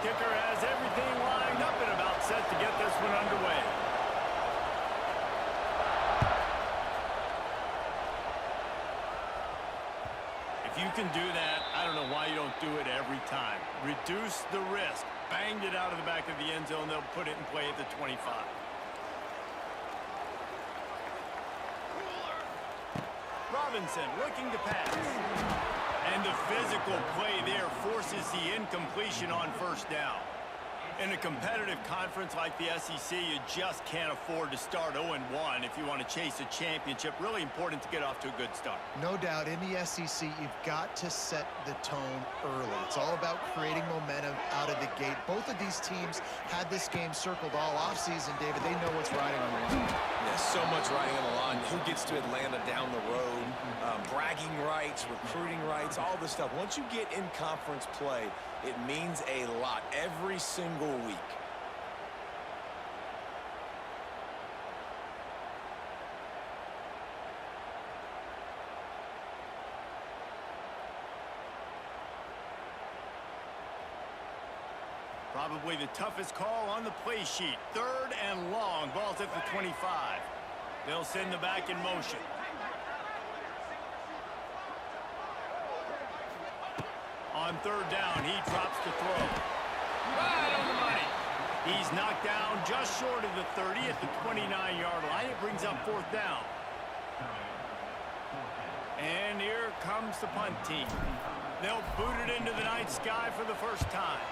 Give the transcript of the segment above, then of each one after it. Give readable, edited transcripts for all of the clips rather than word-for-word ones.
Kicker has everything lined up and about set to get this one underway. If you can do that, I don't know why you don't do it every time. Reduce the risk. Banged it out of the back of the end zone. They'll put it in play at the 25. Robinson looking to pass. And the physical play there forces the incompletion on first down. In a competitive conference like the SEC, you just can't afford to start 0-1 if you want to chase a championship. Really important to get off to a good start. No doubt, in the SEC, you've got to set the tone early. It's all about creating momentum out of the gate. Both of these teams had this game circled all offseason, David. They know what's riding on the line. Yeah, so much riding on the line. Who gets to Atlanta down the road? Bragging rights, recruiting rights, all this stuff. Once you get in conference play, it means a lot every single week. Probably the toughest call on the play sheet. 3rd and long. Ball's at the 25. They'll send the back in motion. On 3rd down, he drops the throw. Right on the money. He's knocked down just short of the 30 at the 29-yard line. It brings up 4th down. And here comes the punt team. They'll boot it into the night sky for the first time.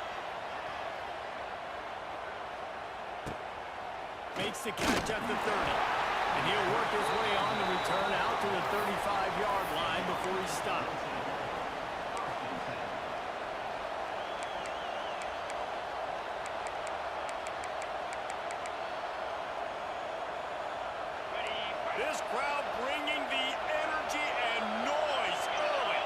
Makes the catch at the 30. And he'll work his way on the return out to the 35-yard line before he stops. This crowd bringing the energy and noise early.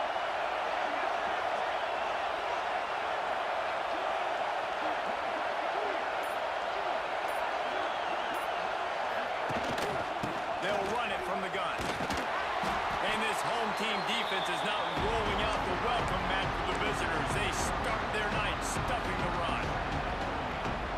They'll run it from the gun. And this home team defense is not rolling out the welcome mat for the visitors. They start their night stuffing the run.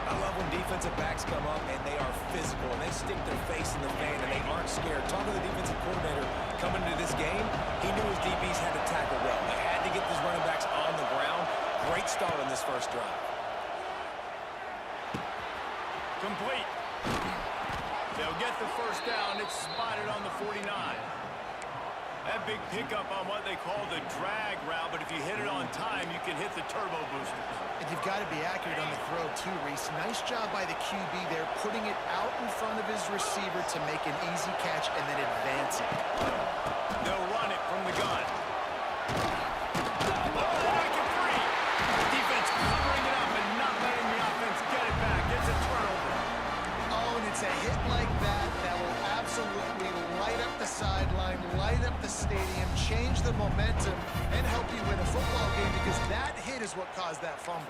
I love when defense defensive backs come up, and they are physical, and they stick their face in the fan, and they aren't scared. Talking to the defensive coordinator coming into this game, he knew his DBs had to tackle well. They had to get these running backs on the ground. Great start on this first drive. Complete. They'll get the first down. It's spotted on the 49. That big pickup on what they call the drag route, but if you hit it on time, you can hit the turbo boosters. And you've got to be accurate on the throw, too, Reese. Nice job by the QB there, putting it out in front of his receiver to make an easy catch and then advancing. They'll run it from the gun. Breaking free. Defense covering it up and not letting the offense get it back. It's a turnover. Oh, and it's a hit like that that will absolutely light up the sideline, light up the stadium, change the momentum, and help you win a football game because that hit is what caused that fumble.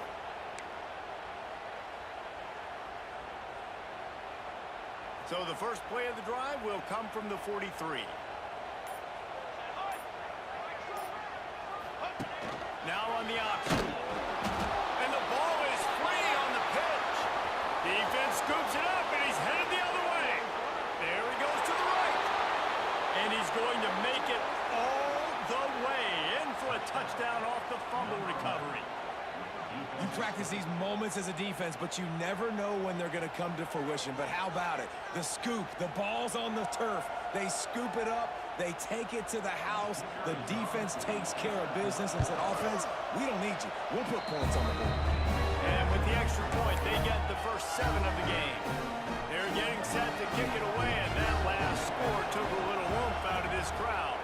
So the first play of the drive will come from the 43. Now on the option. And the ball is free on the pitch. Defense scoops it up, and he's headed the other way. There he goes to the right. And he's going to make it all the way in for a touchdown off the fumble recovery. You practice these moments as a defense, but you never know when they're going to come to fruition. But how about it? The scoop, the ball's on the turf. They scoop it up. They take it to the house. The defense takes care of business and said, offense, we don't need you. We'll put points on the board. And with the extra point, they get the first 7 of the game. They're getting set to kick it away, and that last score took a little oomph out of this crowd.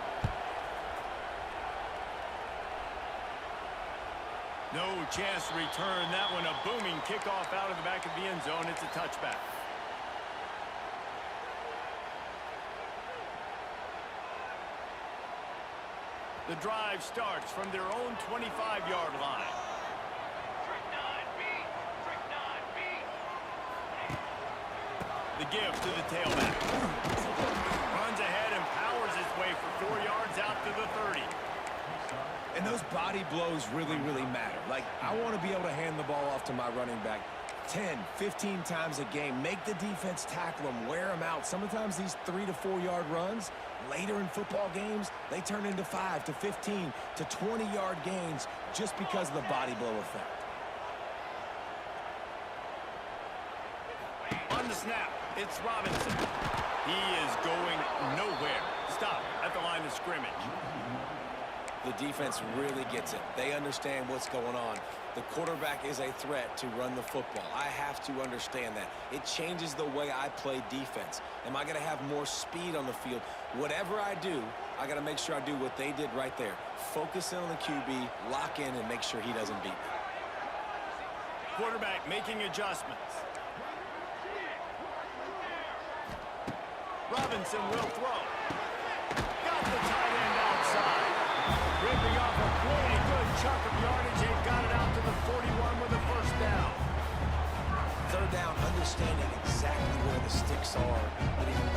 No chance to return that one. A booming kickoff out of the back of the end zone. It's a touchback. The drive starts from their own 25-yard line. The give to the tailback. Runs ahead and powers his way for 4 yards out to the 30. And those body blows really, really matter. Like, I want to be able to hand the ball off to my running back 10, 15 times a game. Make the defense tackle them, wear them out. Sometimes these 3 to 4 yard runs, later in football games, they turn into 5 to 15 to 20-yard gains just because of the body blow effect. On the snap, it's Robinson. He is going nowhere. Stop at the line of scrimmage. The defense really gets it. They understand what's going on. The quarterback is a threat to run the football. I have to understand that. It changes the way I play defense. Am I going to have more speed on the field? Whatever I do, I got to make sure I do what they did right there. Focus in on the QB, lock in, and make sure he doesn't beat me. Quarterback making adjustments. Robinson will throw. Got the tight end outside. Ripping off a pretty good chunk of yardage. They've got it out to the 41 with a first down. Third down, understanding exactly where the sticks are.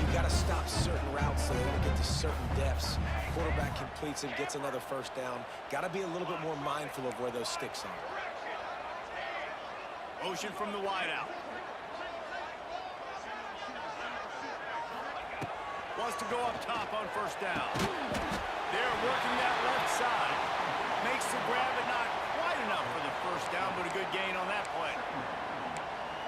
You got to stop certain routes so they don't get to certain depths. Quarterback completes and gets another first down. Got to be a little bit more mindful of where those sticks are. Motion from the wideout. Wants to go up top on first down. They're working that left side. Makes the grab, but not quite enough for the first down, but a good gain on that play.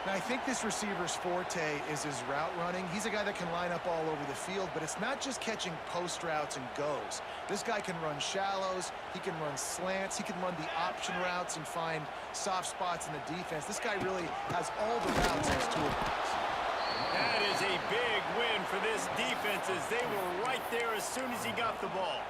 Now, I think this receiver's forte is his route running. He's a guy that can line up all over the field, but it's not just catching post routes and goes. This guy can run shallows, he can run slants, he can run the option routes and find soft spots in the defense. This guy really has all the routes in his toolbox. That is a big win for this defense as they were right there as soon as he got the ball.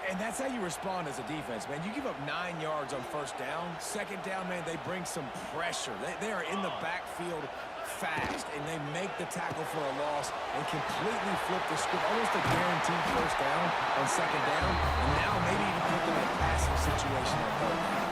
And that's how you respond as a defense, man. You give up 9 yards on first down. Second down, man, they bring some pressure. They are in the backfield fast, and they make the tackle for a loss and completely flip the script. Almost a guaranteed first down on second down, and now maybe even put them in a passing situation on third down.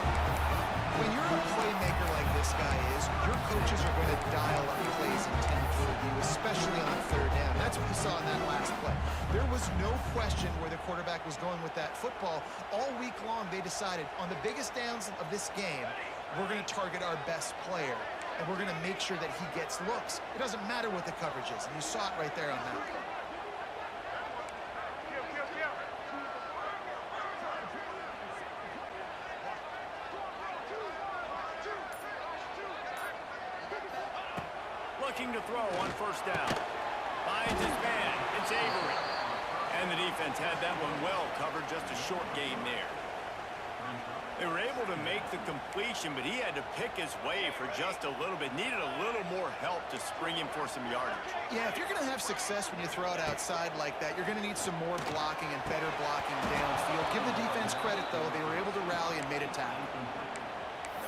When you're a playmaker like this guy is, your coaches are going to dial up plays intended for you, especially on third down. That's what you saw in that last play. There was no question where the quarterback was going with that football. All week long, they decided on the biggest downs of this game, we're going to target our best player. and we're going to make sure that he gets looks. It doesn't matter what the coverage is, and you saw it right there on that play. Looking to throw on first down. Finds his man. It's Avery. And the defense had that one well covered. Just a short gain there. They were able to make the completion, but he had to pick his way for just a little bit. Needed a little more help to spring him for some yardage. Yeah, if you're going to have success when you throw it outside like that, you're going to need some more blocking and better blocking downfield. Give the defense credit, though. They were able to rally and made a tackle.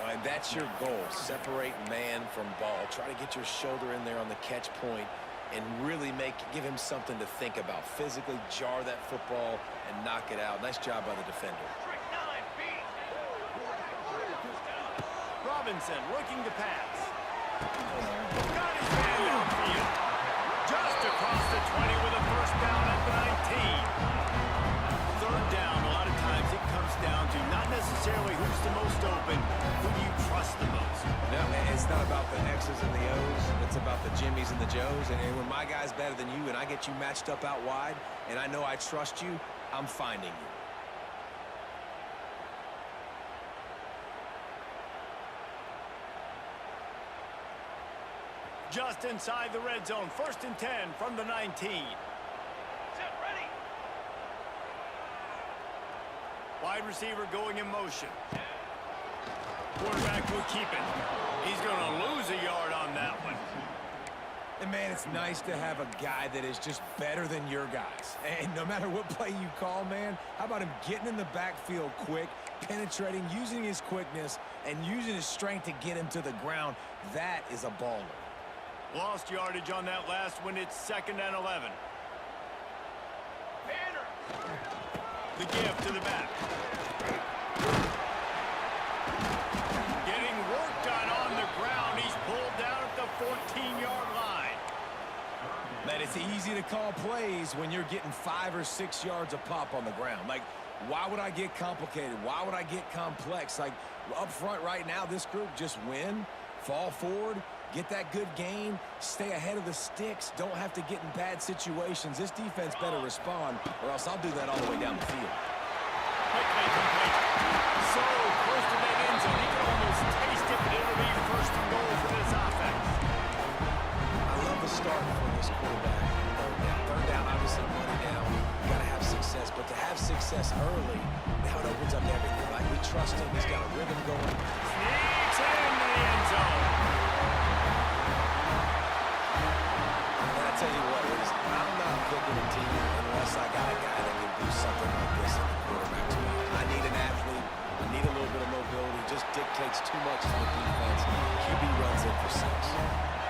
And that's your goal. Separate man from ball. Try to get your shoulder in there on the catch point and really give him something to think about. Physically jar that football and knock it out. Nice job by the defender. Robinson looking to pass. Got his man downfield. Just across the 20 with a first down at the 19. Third down, a lot of times it comes down to not necessarily who's the most open, who do you trust the most. No, it's not about the X's and the O's. It's about the Jimmies and the Joes. And when my guy's better than you and I get you matched up out wide and I know I trust you, I'm finding you. Just inside the red zone. 1st and 10 from the 19. Set ready. Wide receiver going in motion. Quarterback will keep it. He's going to lose a yard on that one. And, man, it's nice to have a guy that is just better than your guys. And no matter what play you call, man, how about him getting in the backfield quick, penetrating, using his quickness, and using his strength to get him to the ground? That is a baller. Lost yardage on that last one. It's 2nd and 11. Banner. The give to the back. Getting work done on the ground. He's pulled down at the 14-yard line. Man, it's easy to call plays when you're getting 5 or 6 yards a pop on the ground. Like, why would I get complicated? Why would I get complex? Like, up front right now, this group just win, fall forward, get that good gain, stay ahead of the sticks, don't have to get in bad situations. This defense better respond, or else I'll do that all the way down the field. Quickly complete. So close to that end zone. He can almost taste it, but it'll be 1st and goal for this offense. I love the start for this quarterback. Third down, obviously money down. You got to have success, but to have success early, now it opens up everything. Like, we trust him. He's got a rhythm going. Sneaks into the end zone. I tell you what, I'm not picking a team unless I got a guy that can do something like this in the quarterback spot. I need an athlete. I need a little bit of mobility. Just dictates too much to the defense. QB runs in for 6.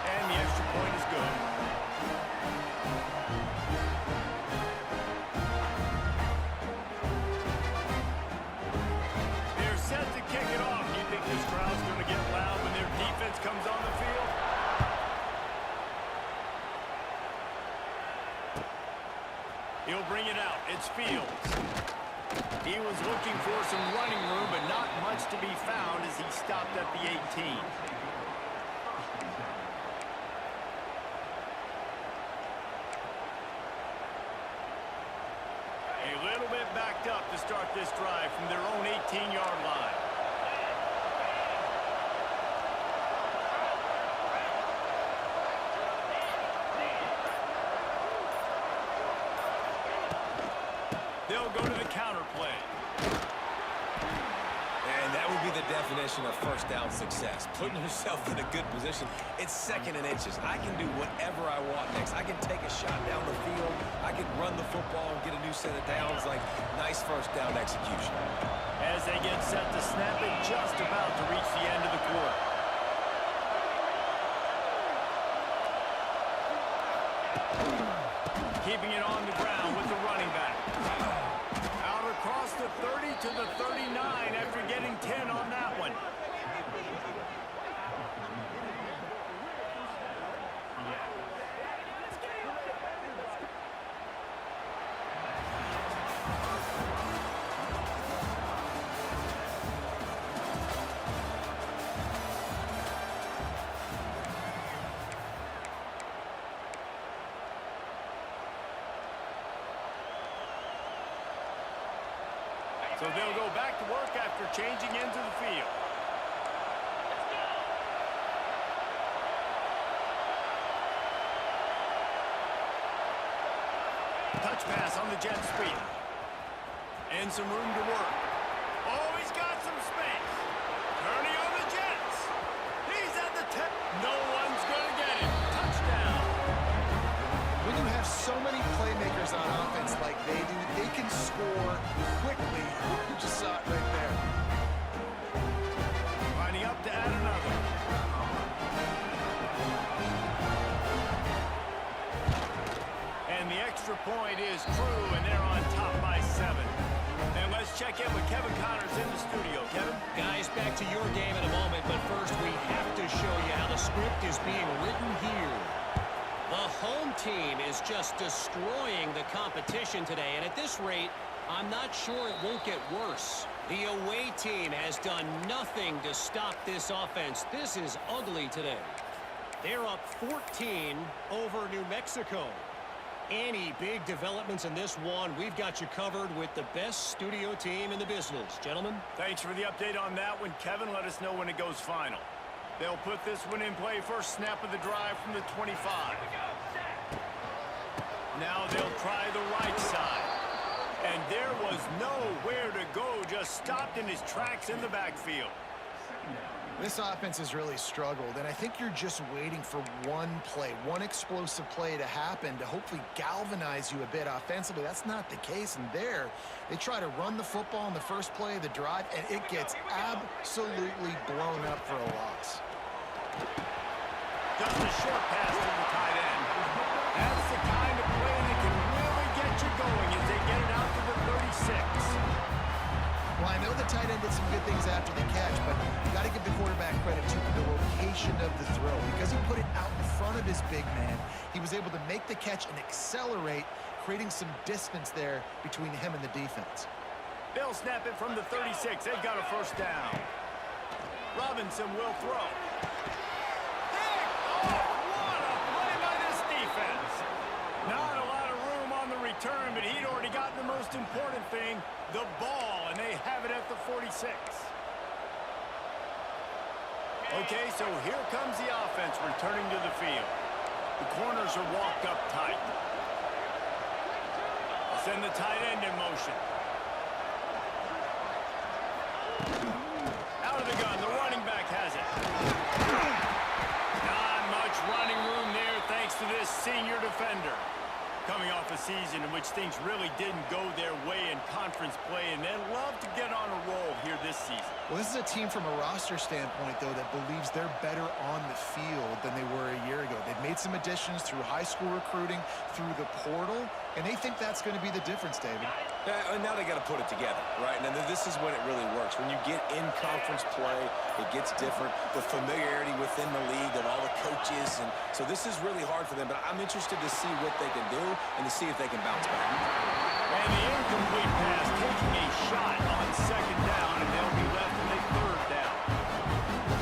And the extra point is good. They're set to kick it off. Do you think this crowd's going to get loud when their defense comes on the field? He'll bring it out. It's Fields. He was looking for some running room, but not much to be found as he stopped at the 18. A little bit backed up to start this drive from their own 18-yard line. They'll go to the counter play. And that would be the definition of first down success. Putting yourself in a good position. It's 2nd and inches. I can do whatever I want next. I can take a shot down the field. I can run the football and get a new set of downs. Like, nice first down execution. As they get set to snap it, just about to reach the end of the quarter. Keeping it on the ground with the running back. Out across the 30 to the 39 after getting 10 on that one. So they'll go back to work after changing into the field. Touch pass on the jet sweep. And some room to work. Oh, he's got some space. Turning on the Jets. He's at the 10. No one's going to get him. Touchdown. When you have so many playmakers on offense like they do, they can score quickly. You just saw it right there. Lining up to add another. And the extra point is true, and they're on top by 7. And let's check in with Kevin Connors in the studio. Kevin? Guys, back to your game in a moment, but first we have to show you how the script is being written here. The home team is just destroying the competition today, and at this rate, I'm not sure it won't get worse. The away team has done nothing to stop this offense. This is ugly today. They're up 14 over New Mexico. Any big developments in this one, we've got you covered with the best studio team in the business. Gentlemen? Thanks for the update on that one, Kevin. Let us know when it goes final. They'll put this one in play. First snap of the drive from the 25. Now they'll try the right side. And there was nowhere to go, just stopped in his tracks in the backfield. This offense has really struggled, and I think you're just waiting for one play, one explosive play to happen to hopefully galvanize you a bit offensively. That's not the case, and there, they try to run the football in the first play of the drive, and it gets absolutely blown up for a loss. Just a short pass to the tight end. That's the kind of play that can really get you going as they get it out to the 36. Well, I know the tight end did some good things after the catch, but you got to give the quarterback credit to the location of the throw. Because he put it out in front of his big man, he was able to make the catch and accelerate, creating some distance there between him and the defense. They'll snap it from the 36. They've got a first down. Robinson will throw. What a play by this defense. Not a lot of room on the return, but he'd already gotten the most important thing, the ball, and they have it at the 46. Okay, so here comes the offense returning to the field. The corners are walked up tight. Send the tight end in motion. Out of the gun, the running back has it. Not much running room there thanks to this senior defender. Coming off a season in which things really didn't go their way in conference play, and they love to get on a roll here this season. Well, this is a team from a roster standpoint, though, that believes they're better on the field than they were a year ago. They've made some additions through high school recruiting, through the portal, and they think that's going to be the difference, David. And now they got to put it together, right? And this is when it really works. When you get in conference play, it gets different. The familiarity within the league of all the coaches, and so this is really hard for them. But I'm interested to see what they can do and to see if they can bounce back. And the incomplete pass taking a shot on second down, and they'll be left with a third down.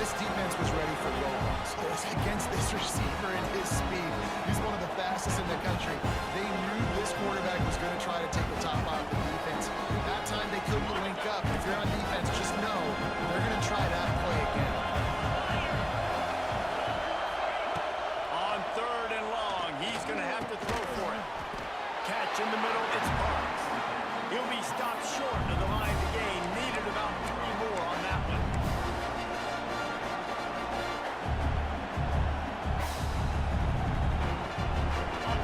This defense was ready for roll-ups. Against this receiver and his speed, he's one of the fastest in the country. They knew this quarterback was going to try to take the top off the defense. That time they couldn't link up. If you're on defense, just know they're going to try that play again. On third and long, he's going to have to throw for it. Catch in the middle, it's Parks. He'll be stopped short of the line to gain. Needed about 3 more on that one.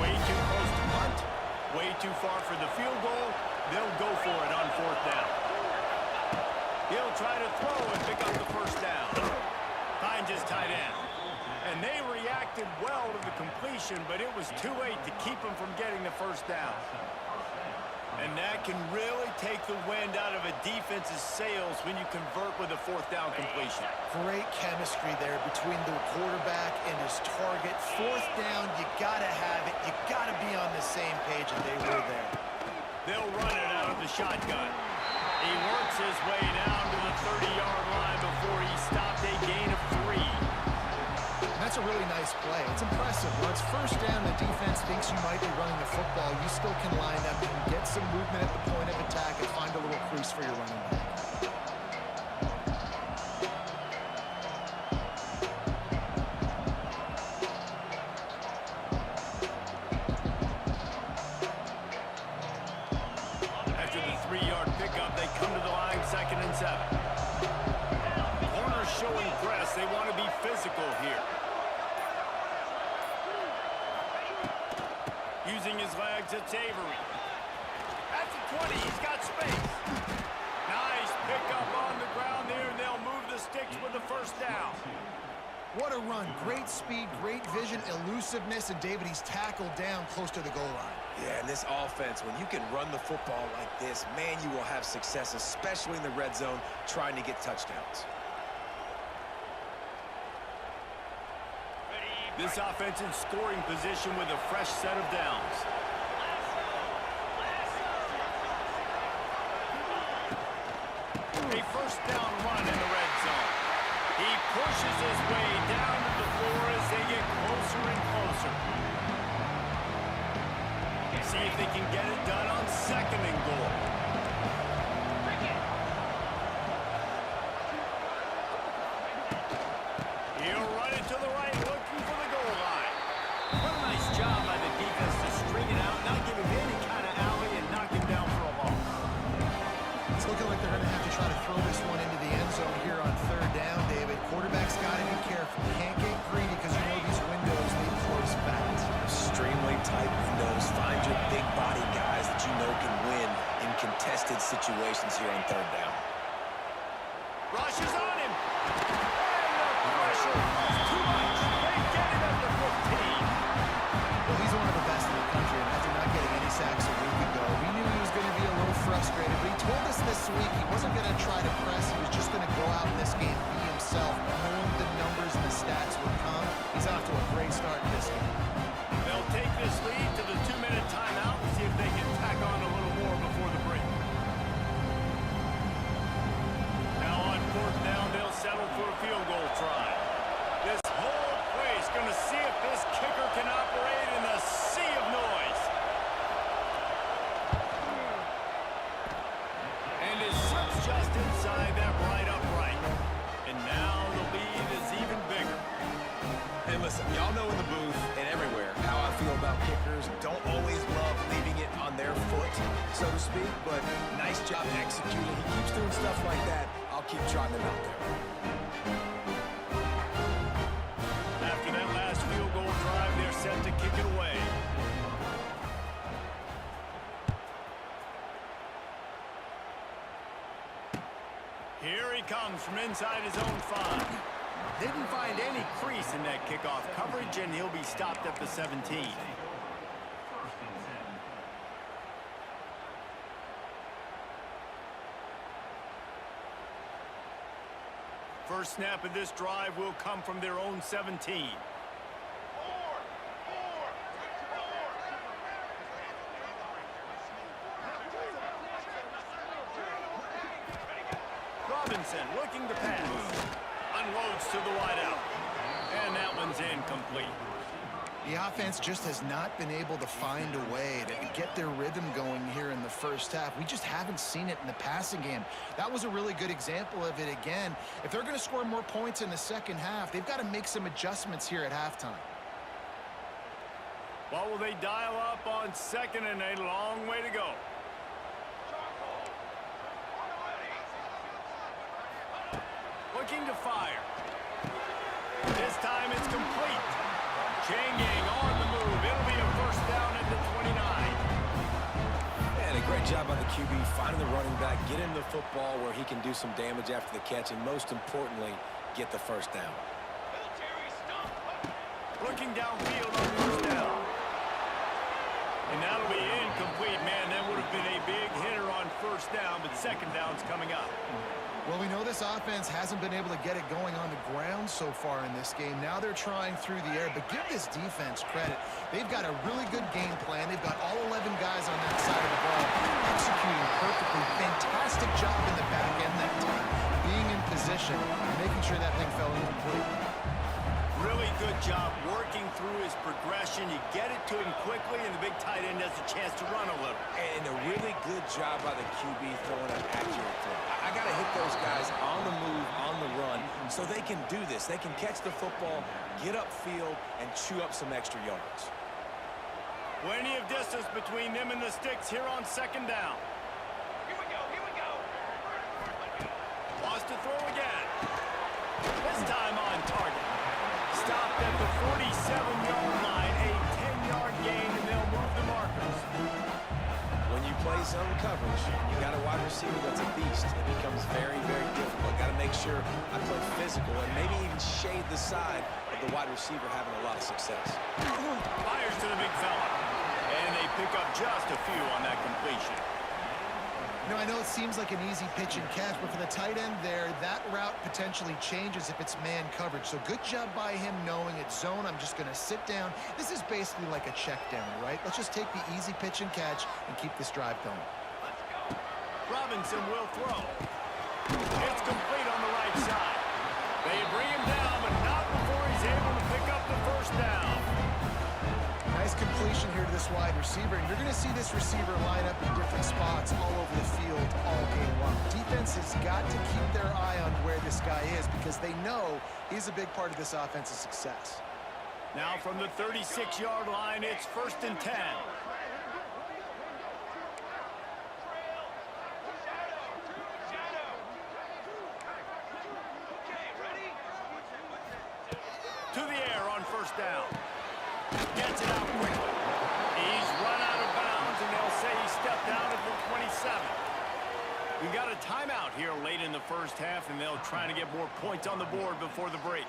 Way too close to punt. Way too far for the field goal. They'll go for it on fourth down. He'll try to throw and pick up the first down. Finds his tight end. And they reacted well to the completion, but it was too late to keep him from getting the first down. And that can really take the wind out of a defense's sails when you convert with a fourth down completion. Great chemistry there between the quarterback and his target. Fourth down, you got to have it. You got to be on the same page, and they were there. They'll run it out of the shotgun. He works his way down to the 30-yard line before he stopped a gain of 3. That's a really nice play. It's impressive. When it's first down, the defense thinks you might be running the football. You still can line up. You can get some movement at the point of attack and find a little crease crease for your running back. After the 3-yard pickup, they come to the line, 2nd and 7. Corners showing press. They want to be physical here. Using his legs, it's Avery. At the 20, he's got space. Nice pickup on the ground there, and they'll move the sticks with the first down. What a run. Great speed, great vision, elusiveness, and David, he's tackled down close to the goal line. Yeah, and this offense, when you can run the football like this, man, you will have success, especially in the red zone, trying to get touchdowns. This offense in scoring position with a fresh set of downs. A first down run in the red zone. He pushes his way down to the floor as they get closer and closer. See if they can get it done on 2nd and goal. He'll run it to the right, looking for the goal line. What a nice job by the defense to string it out, not give him any kind of alley, and knock him down for a loss. It's looking like they're going to have to try to throw this one into the end zone here on 3rd down, David. Quarterback's got to be careful. Can't get greedy because you know these windows, they close fast. Extremely tight windows. Find your big body guys that you know can win in contested situations here on 3rd down. Rush is on him. And the pressure is too much. They get him at the 15. Well, he's one of the best in the country, and after not getting any sacks a week ago, we knew he was going to be a little frustrated, but he told us this week he wasn't going to try to press. He was just going to go out in this game, be himself, knowing the numbers and the stats would come. He's off to a great start in this game. They'll take this lead to the 2-minute timeout and see if they can tack on a little more before the break. Now on 4th down, they'll settle for a field goal try. This whole place going to see if this kicker can operate in a sea of noise. And it slips just inside that right upright. And now the lead is even bigger. Hey, listen, y'all know in the booth and everywhere how I feel about kickers. Don't always love leaving it on their foot, so to speak, but nice job executing. He keeps doing stuff like that. I'll keep trying him out there. After that last field goal drive, they're set to kick it away. Here he comes from inside his own 5. Didn't find any crease in that kickoff coverage, and he'll be stopped at the 17. First snap of this drive will come from their own 17. Robinson looking to pass. Unloads to the wideout. And that one's incomplete. The offense just has not been able to find a way to get their rhythm going here in the first half. We just haven't seen it in the passing game. That was a really good example of it again. If they're going to score more points in the second half, they've got to make some adjustments here at halftime. What will they dial up on 2nd and a long way to go? Looking to fire. This time it's complete. Chain gang on the move. It'll be a first down at the 29. And a great job by the QB finding the running back, get him the football where he can do some damage after the catch, and most importantly, get the first down. Looking downfield on first down. And that'll be incomplete, man. That would have been a big hitter on first down, but second down's coming up. Well, we know this offense hasn't been able to get it going on the ground so far in this game. Now they're trying through the air, but give this defense credit. They've got a really good game plan. They've got all 11 guys on that side of the ball executing perfectly. Fantastic job in the back end that time, being in position and making sure that thing fell incomplete. Really good job working through his progression. You get it to him quickly, and the big tight end has a chance to run a little. And a really good job by the QB throwing an accurate throw. I got to hit those guys on the move, on the run, so they can do this. They can catch the football, get upfield, and chew up some extra yards. Plenty of distance between them and the sticks here on second down. Here we go. Wants to throw again. This time on target. Stopped at the 47-yard line, a 10-yard gain, and they'll move the markers. When you play zone coverage, you got a wide receiver that's a beast. It becomes very, very difficult. Got to make sure I play physical and maybe even shade the side of the wide receiver having a lot of success. Fires to the big fella. And they pick up just a few on that completion. You know, I know it seems like an easy pitch and catch, but for the tight end there, that route potentially changes if it's man coverage. So good job by him knowing it's zone. I'm just going to sit down. This is basically like a check down, right? Let's just take the easy pitch and catch and keep this drive going. Robinson will throw. It's complete on the right side. They bring him down, but not before he's able to pick up the first down. Nice completion here to this wide receiver, and you're going to see this receiver line up in different spots all over the field all game long. Defense has got to keep their eye on where this guy is because they know he's a big part of this offense's success. Now from the 36-yard line, it's 1st and 10. To the air on 1st down. Gets it out quickly. He's run out of bounds, and they'll say he stepped out at the 27. We got a timeout here late in the first half, and they'll try to get more points on the board before the break.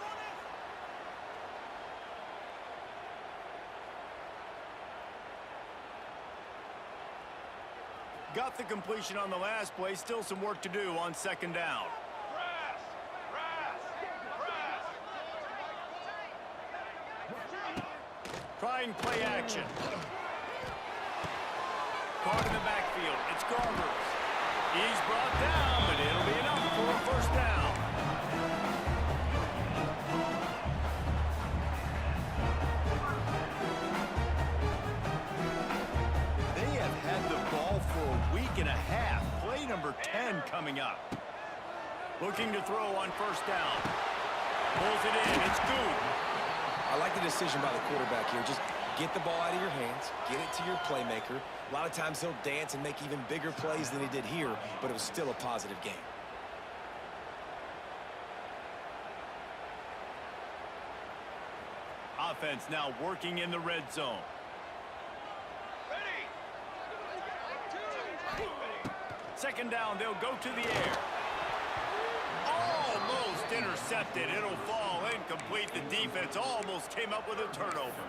Got the completion on the last play. Still some work to do on 2nd down. Trying play action. Caught in the backfield. It's Garbers. He's brought down, but it'll be enough for a 1st down. They have had the ball for a week and a half. Play number 10 coming up. Looking to throw on 1st down. Pulls it in. It's good. I like the decision by the quarterback here. Just get the ball out of your hands, get it to your playmaker. A lot of times he'll dance and make even bigger plays than he did here, but it was still a positive game. Offense now working in the red zone. Ready. 2nd down, they'll go to the air. Almost intercepted. It'll fall incomplete. The defense almost came up with a turnover.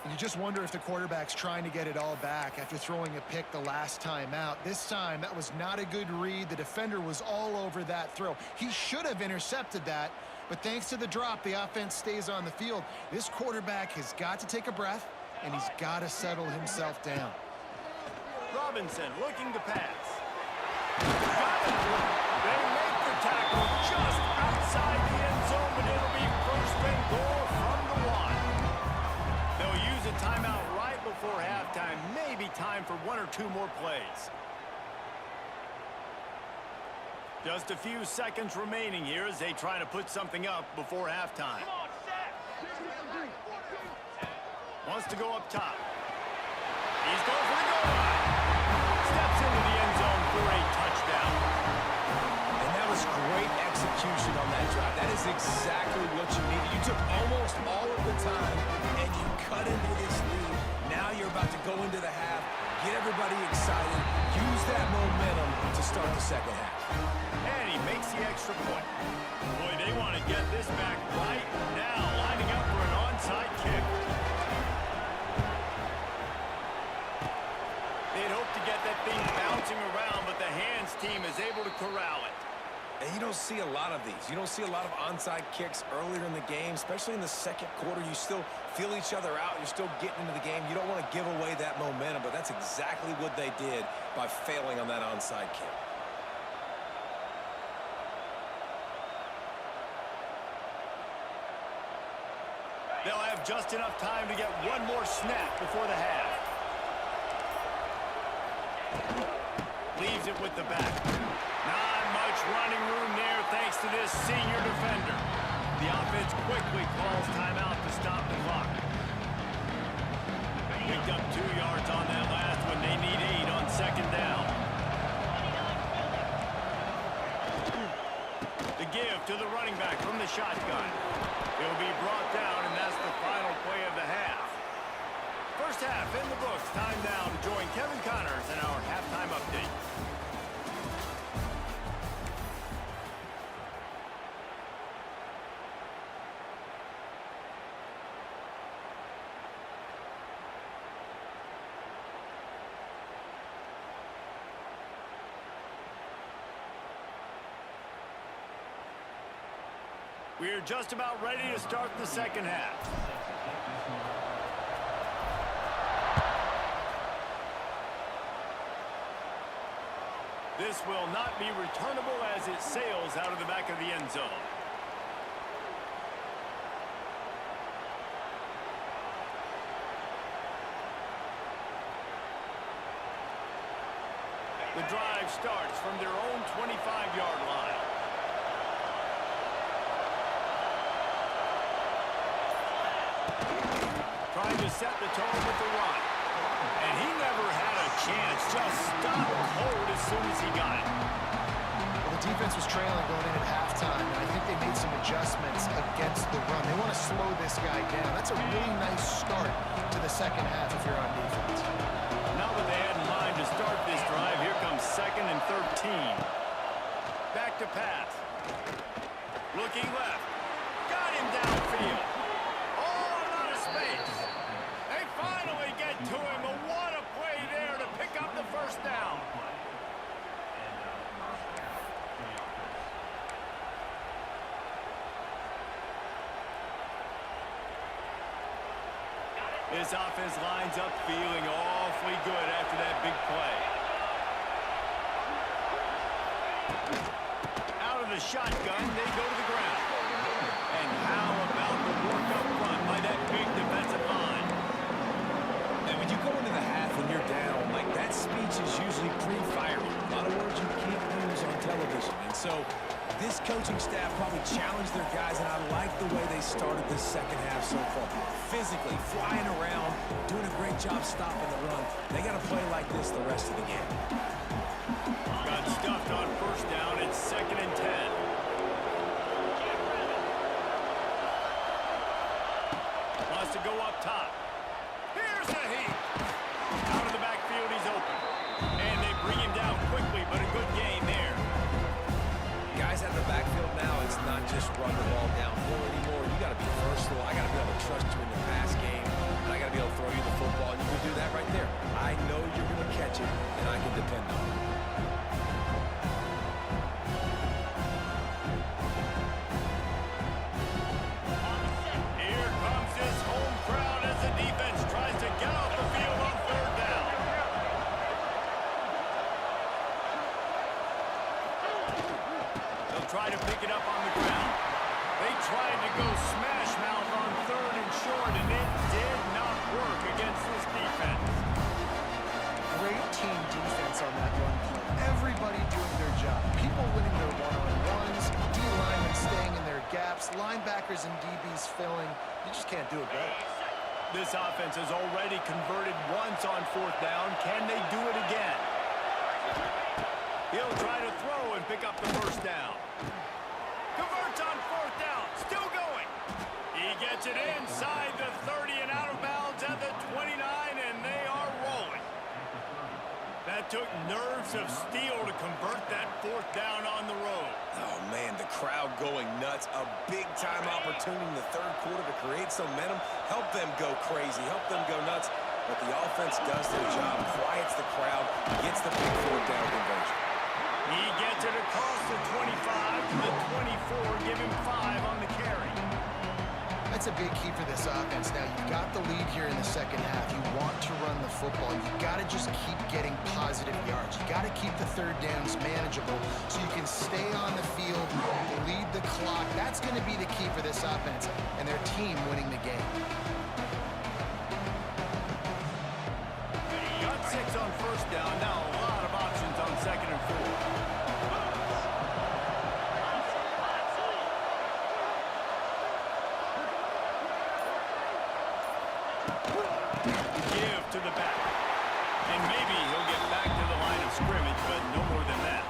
You just wonder if the quarterback's trying to get it all back after throwing a pick the last time out. This time, that was not a good read. The defender was all over that throw. He should have intercepted that, but thanks to the drop, the offense stays on the field. This quarterback has got to take a breath, and he's got to settle himself down. Robinson looking to pass. Got it. They make the tackle just outside the end zone, but it'll be 1st and goal from the 1. They'll use a timeout right before halftime. Maybe time for 1 or 2 more plays. Just a few seconds remaining here as they try to put something up before halftime. Come on, set. Wants to go up top. He's going for the goal line. Steps into the end zone for a touchdown. And that was great execution on that drive. That is exactly what you needed. You took almost all of the time, and you cut into this lead. Now you're about to go into the half, get everybody excited, use that momentum to start the second half. And he makes the extra point. Boy, they want to get this back right now, lining up for an onside kick. They'd hope to get that thing bouncing around, but the hands team is able to corral it. And you don't see a lot of these. You don't see a lot of onside kicks earlier in the game, especially in the second quarter. You still feel each other out. You're still getting into the game. You don't want to give away that momentum, but that's exactly what they did by failing on that onside kick. just enough time to get one more snap before the half. Leaves it with the back. Not much running room there thanks to this senior defender. The offense quickly calls timeout to stop the clock. Picked up 2 yards on that last one. They need 8 on second down. The give to the running back from the shotgun. He'll be brought down, and that's the final play of the half. First half in the books. Time now to join Kevin Connors in our halftime update. We are just about ready to start the second half. This will not be returnable as it sails out of the back of the end zone. The drive starts from their own 25-yard line. Trying to set the tone with the run. And he never had a chance. Just stopped cold as soon as he got it. Well, the defense was trailing going in at halftime, and I think they made some adjustments against the run. They want to slow this guy down. That's a really nice start to the second half if you're on defense. Not what they had in mind to start this drive. Here comes 2nd and 13. Back to pass. Looking left. Got him downfield. Space. They finally get to him. A what a play there to pick up the first down. This offense lines up feeling awfully good after that big play. Out of the shotgun, they go to the ground. And how about the work up front by that big defensive line? And when you go into the half and you're down, like that speech is usually pre-fiery. A lot of words you can't use on television. And so this coaching staff probably challenged their guys, and I like the way they started this second half so far. Physically, flying around, doing a great job stopping the run. They got to play like this the rest of the game. Got stuffed on first down. It's 2nd and 10. Wants to go up top. Here's the heat. Out of the backfield, he's open. And they bring him down quickly, but a good gain there. Guys at the backfield now, it's not just run the ball downhill anymore. You got to be versatile. I got to be able to trust you in the pass game. And I got to be able to throw you the football. And you can do that right there. I know you're going to catch it, and I can depend on it. Here comes this home crowd as the defense tries to get off the field on 3rd down. They'll try to pick it up on the ground. They tried to go smash mouth on 3rd and short, and it did not work against this defense. Great team defense on that run play. Everybody doing their job. People winning their one-on-ones, D-linemen staying in their gaps, linebackers and DBs filling. You just can't do it better. This offense has already converted once on 4th down. Can they do it again? He'll try to throw and pick up the first down. Converts on 4th down. Still going. He gets it inside the 30 and out of bounds at the 29, and they are rolling. That took nerves of steel to convert that 4th down on the road. Oh, man, the crowd going nuts. A big-time opportunity in the 3rd quarter to create some momentum, help them go crazy, help them go nuts. But the offense does their job, quiets the crowd, gets the big 4th down conversion. He gets it across the 25 to the 24, give him 5 on the carry. That's a big key for this offense. Now, you've got the lead here in the second half. You want to run the football. You've got to just keep getting positive yards. You've got to keep the 3rd downs manageable so you can stay on the field, lead the clock. That's going to be the key for this offense and their team winning the game. 6 on first down. Now a lot of options on 2nd and 4. Give to the back. And maybe he'll get back to the line of scrimmage, but no more than that.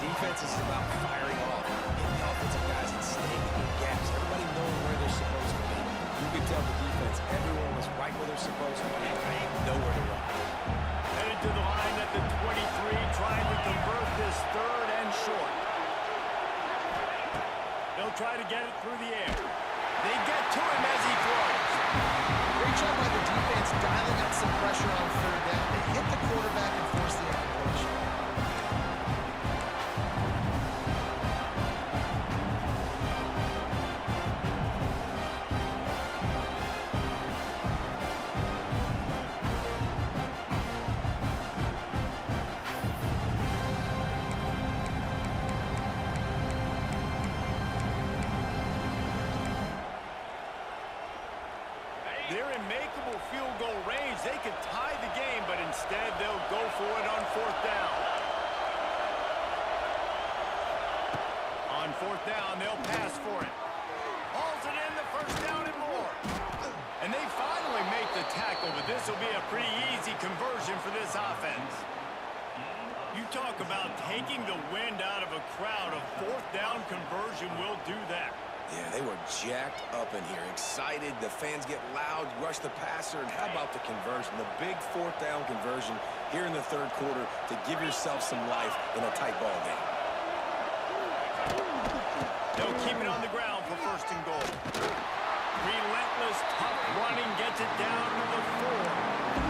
Defense is about firing off, hitting the offensive guys and staying in gaps. Everybody knowing where they're supposed to be. You could tell the defense, everyone was right where they're supposed to be. Nowhere to run. Headed to the line at the 23, trying to convert this 3rd and short. They'll try to get it through the air. They get to him as he throws. Great job by the defense dialing up some pressure on 3rd down. They hit the quarterback and forced the incompletion. They're in makeable field goal range. They could tie the game, but instead they'll go for it on 4th down. On 4th down, they'll pass for it. Hauls it in, the 1st down and more. And they finally make the tackle, but this will be a pretty easy conversion for this offense. You talk about taking the wind out of a crowd. A 4th down conversion will do that. Yeah, they were jacked up in here, excited. The fans get loud, rush the passer, and how about the conversion? The big 4th down conversion here in the 3rd quarter to give yourself some life in a tight ball game. They'll keep it on the ground for 1st and goal. Relentless, tough running gets it down to the 4.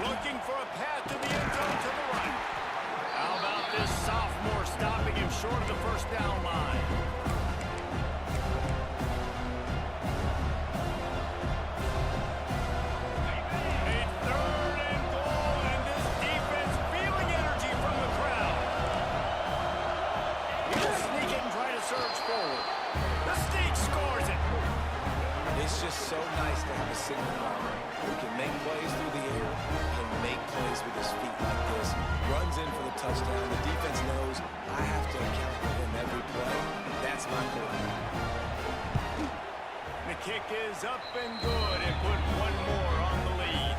Looking for a path to the end zone to the right. How about this sophomore stopping him short of the 1st down line? A 3rd and goal, and this defense feeling energy from the crowd. He'll sneak it and try to surge forward. The sneak scores it. It's just so nice to have a signal runner who can make plays through the air and make plays with his feet like this. Runs in for the touchdown. The defense knows I have to account for him every play. That's my quarterback. The kick is up and good and put one more on the lead.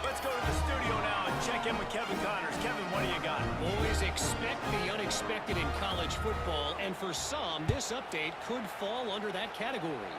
Let's go to the studio now and check in with Kevin Connors. Kevin, what do you got? Always expect the unexpected in college football, and for some, this update could fall under that category.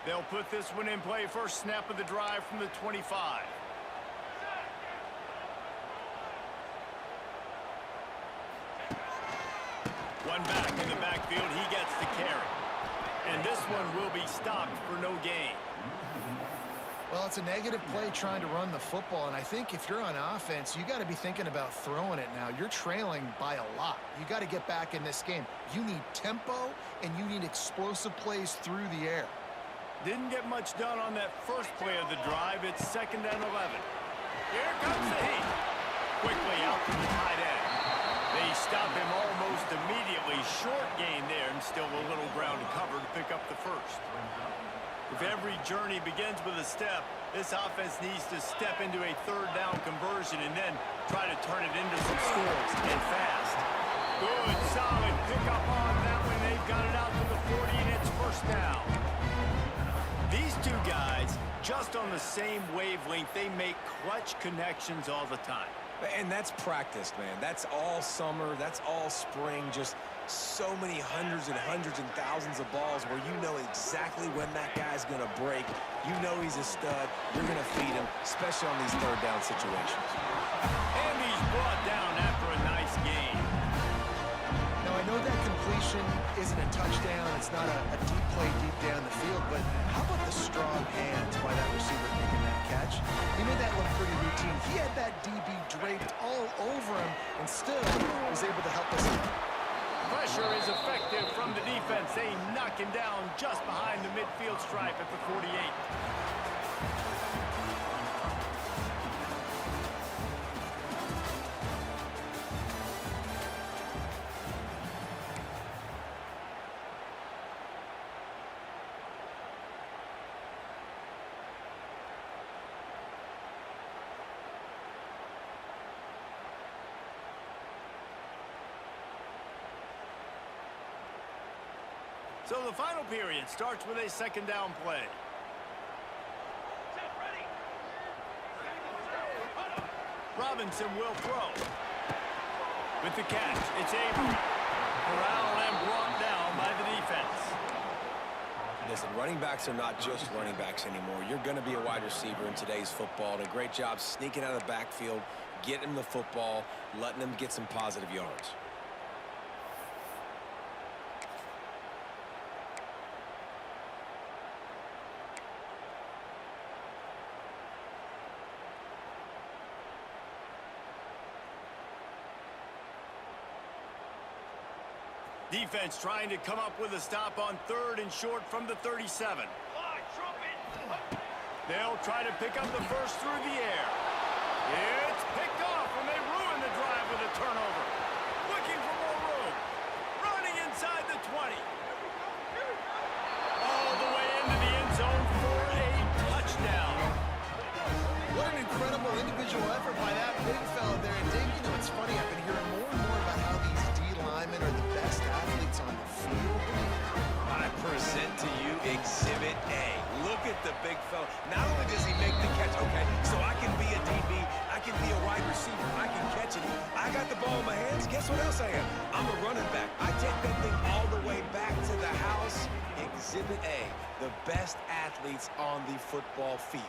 They'll put this one in play. First snap of the drive from the 25. One back in the backfield. He gets the carry. And this one will be stopped for no gain. Well, it's a negative play trying to run the football, and I think if you're on offense, you got to be thinking about throwing it now. You're trailing by a lot. You got to get back in this game. You need tempo, and you need explosive plays through the air. Didn't get much done on that first play of the drive. It's 2nd and 11. Here comes the heat. Quickly out to the tight end. They stop him almost immediately. Short gain there, and still a little ground to cover to pick up the 1st. If every journey begins with a step, this offense needs to step into a 3rd down conversion and then try to turn it into some scores and fast. Good, solid pickup on that one. They've got it out to the 40, and it's 1st down. These two guys, just on the same wavelength, they make clutch connections all the time. And that's practice, man. That's all summer. That's all spring. Just so many hundreds and thousands of balls where you know exactly when that guy's going to break. You know he's a stud. You're going to feed him, especially on these third down situations. And he's brought down after a nice game. Now, I know that completion isn't a touchdown. It's not a deep play deep down the field, but how about the strong hands by that receiver making that catch? He made that look pretty routine. He had that DB draped all over him and still was able to help us out. Pressure is effective from the defense. They knock him down just behind the midfield stripe at the 48. So the final period starts with a second down play. Set, ready. Robinson will throw. With the catch, it's Avery. Corralled and brought down by the defense. Listen, running backs are not just running backs anymore. You're going to be a wide receiver in today's football. And a great job sneaking out of the backfield, getting him the football, letting him get some positive yards. Defense trying to come up with a stop on third and short from the 37. Fly, trumpet. They'll try to pick up the first through the air. It's picked off when they ruin the drive with a turnover. Looking for more room. Running inside the 20. All the way into the end zone for a touchdown. What an incredible individual effort by that big fella there. And Dave, you know, it's funny, I've been hearing more and more about how these D-linemen are the best athletes on the field. I present to you Exhibit A. Look at the big fella. Not only does he make the catch, okay, so I can be a DB, I can be a wide receiver, I can catch it. I got the ball in my hands. Guess what else I am? I'm a running back. I take that thing all the way back to the house. Exhibit A, the best athletes on the football field.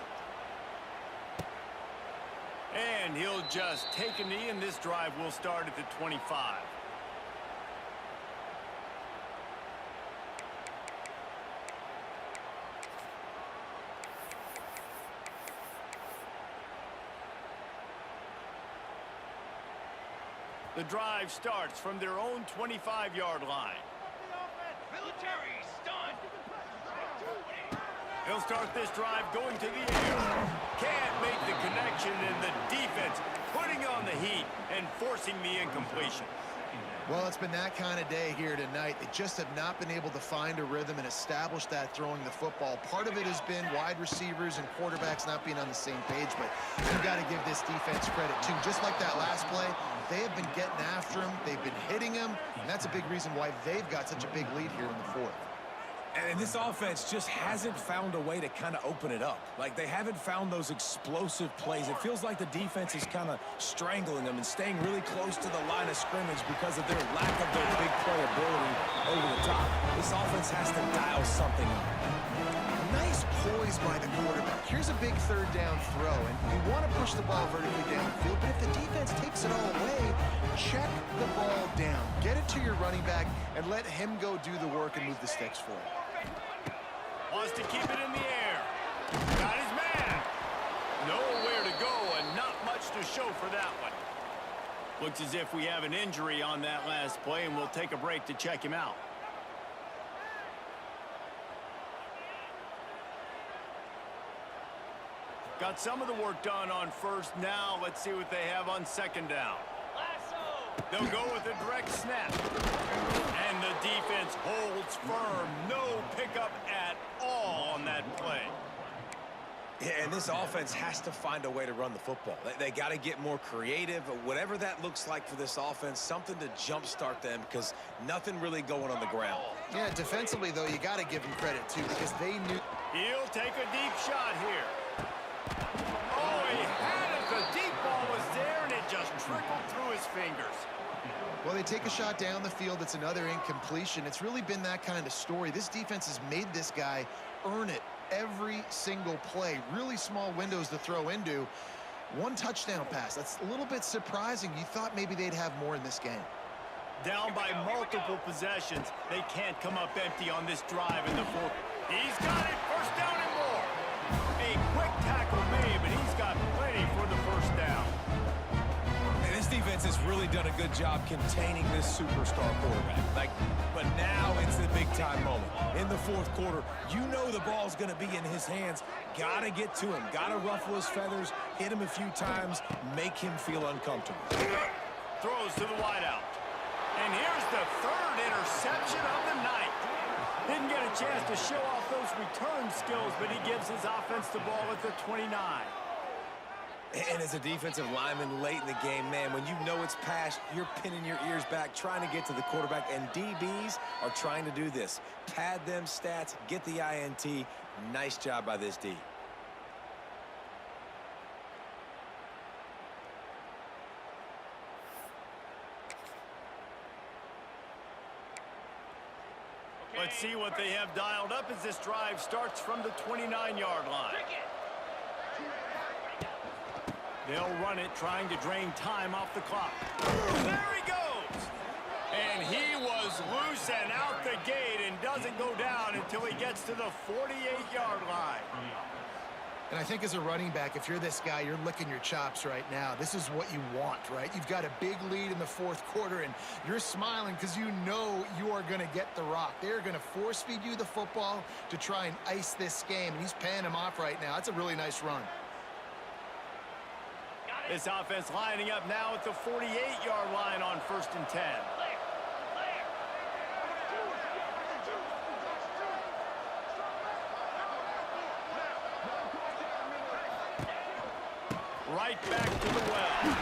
And he'll just take a knee, and this drive will start at the 25. The drive starts from their own 25-yard line. Military stunt. He'll start this drive going to the air. Can't make the connection, and the defense putting on the heat and forcing the incompletion. Well, it's been that kind of day here tonight. They just have not been able to find a rhythm and establish that throwing the football. Part of it has been wide receivers and quarterbacks not being on the same page, but you've got to give this defense credit, too. Just like that last play, they have been getting after him. They've been hitting him, and that's a big reason why they've got such a big lead here in the fourth. And this offense just hasn't found a way to kind of open it up. Like, they haven't found those explosive plays. It feels like the defense is kind of strangling them and staying really close to the line of scrimmage because of their lack of their big playability over the top. This offense has to dial something up. Nice poise by the quarterback. Here's a big third down throw, and you want to push the ball vertically downfield, but if the defense takes it all away, check the ball down. Get it to your running back and let him go do the work and move the sticks for it. Wants to keep it in the air. Got his man. Nowhere to go and not much to show for that one. Looks as if we have an injury on that last play, and we'll take a break to check him out. Got some of the work done on first. Now let's see what they have on second down. They'll go with a direct snap. And the defense holds firm. No pickup at all on that play. Yeah, and this offense has to find a way to run the football. They got to get more creative, whatever that looks like for this offense, something to jumpstart them because nothing really going on the ground. Yeah, defensively, though, you got to give them credit, too, because they knew. He'll take a deep shot here. Oh, he had it. The deep ball was there, and it just trickled through his fingers. Well, they take a shot down the field. It's another incompletion. It's really been that kind of story. This defense has made this guy earn it every single play. Really small windows to throw into. One touchdown pass. That's a little bit surprising. You thought maybe they'd have more in this game. Down by multiple possessions. They can't come up empty on this drive in the fourth. He's got it. First down and more. A quick tackle made, but he's got plenty for the first down. And this defense has really done a good job containing this superstar quarterback. But now it's the big-time moment. In the fourth quarter, you know the ball's going to be in his hands. Got to get to him. Got to ruffle his feathers, hit him a few times, make him feel uncomfortable. Throws to the wideout. And here's the third interception of the night. Didn't get a chance to show off those return skills, but he gives his offense the ball at the 29. And as a defensive lineman late in the game, man, when you know it's past, you're pinning your ears back, trying to get to the quarterback, and DBs are trying to do this. Pad them stats, get the INT. Nice job by this D. Let's see what they have dialed up as this drive starts from the 29-yard line. They'll run it, trying to drain time off the clock. There he goes! And he was loose and out the gate and doesn't go down until he gets to the 48-yard line. And I think as a running back, if you're this guy, you're licking your chops right now. This is what you want, right? You've got a big lead in the fourth quarter, and you're smiling because you know you are going to get the rock. They're going to force-feed you the football to try and ice this game, and he's paying him off right now. That's a really nice run. This offense lining up now at the 48-yard line on 1st and 10. Right back to the well.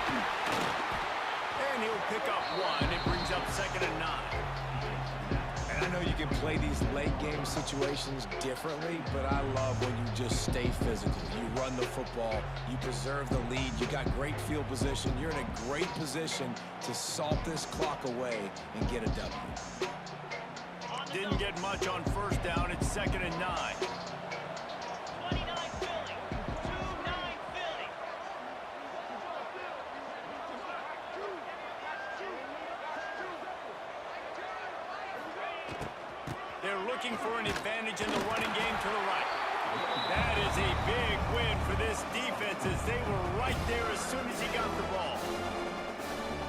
And he'll pick up one. It brings up 2nd and 9. And I know you can play these late game situations differently, but I love when you just stay physical. You run the football, you preserve the lead, you got great field position, you're in a great position to salt this clock away and get a W. Didn't get much on 1st down. It's 2nd and 9. They're looking for an advantage in the running game to the right. That is a big win for this defense as they were right there as soon as he got the ball.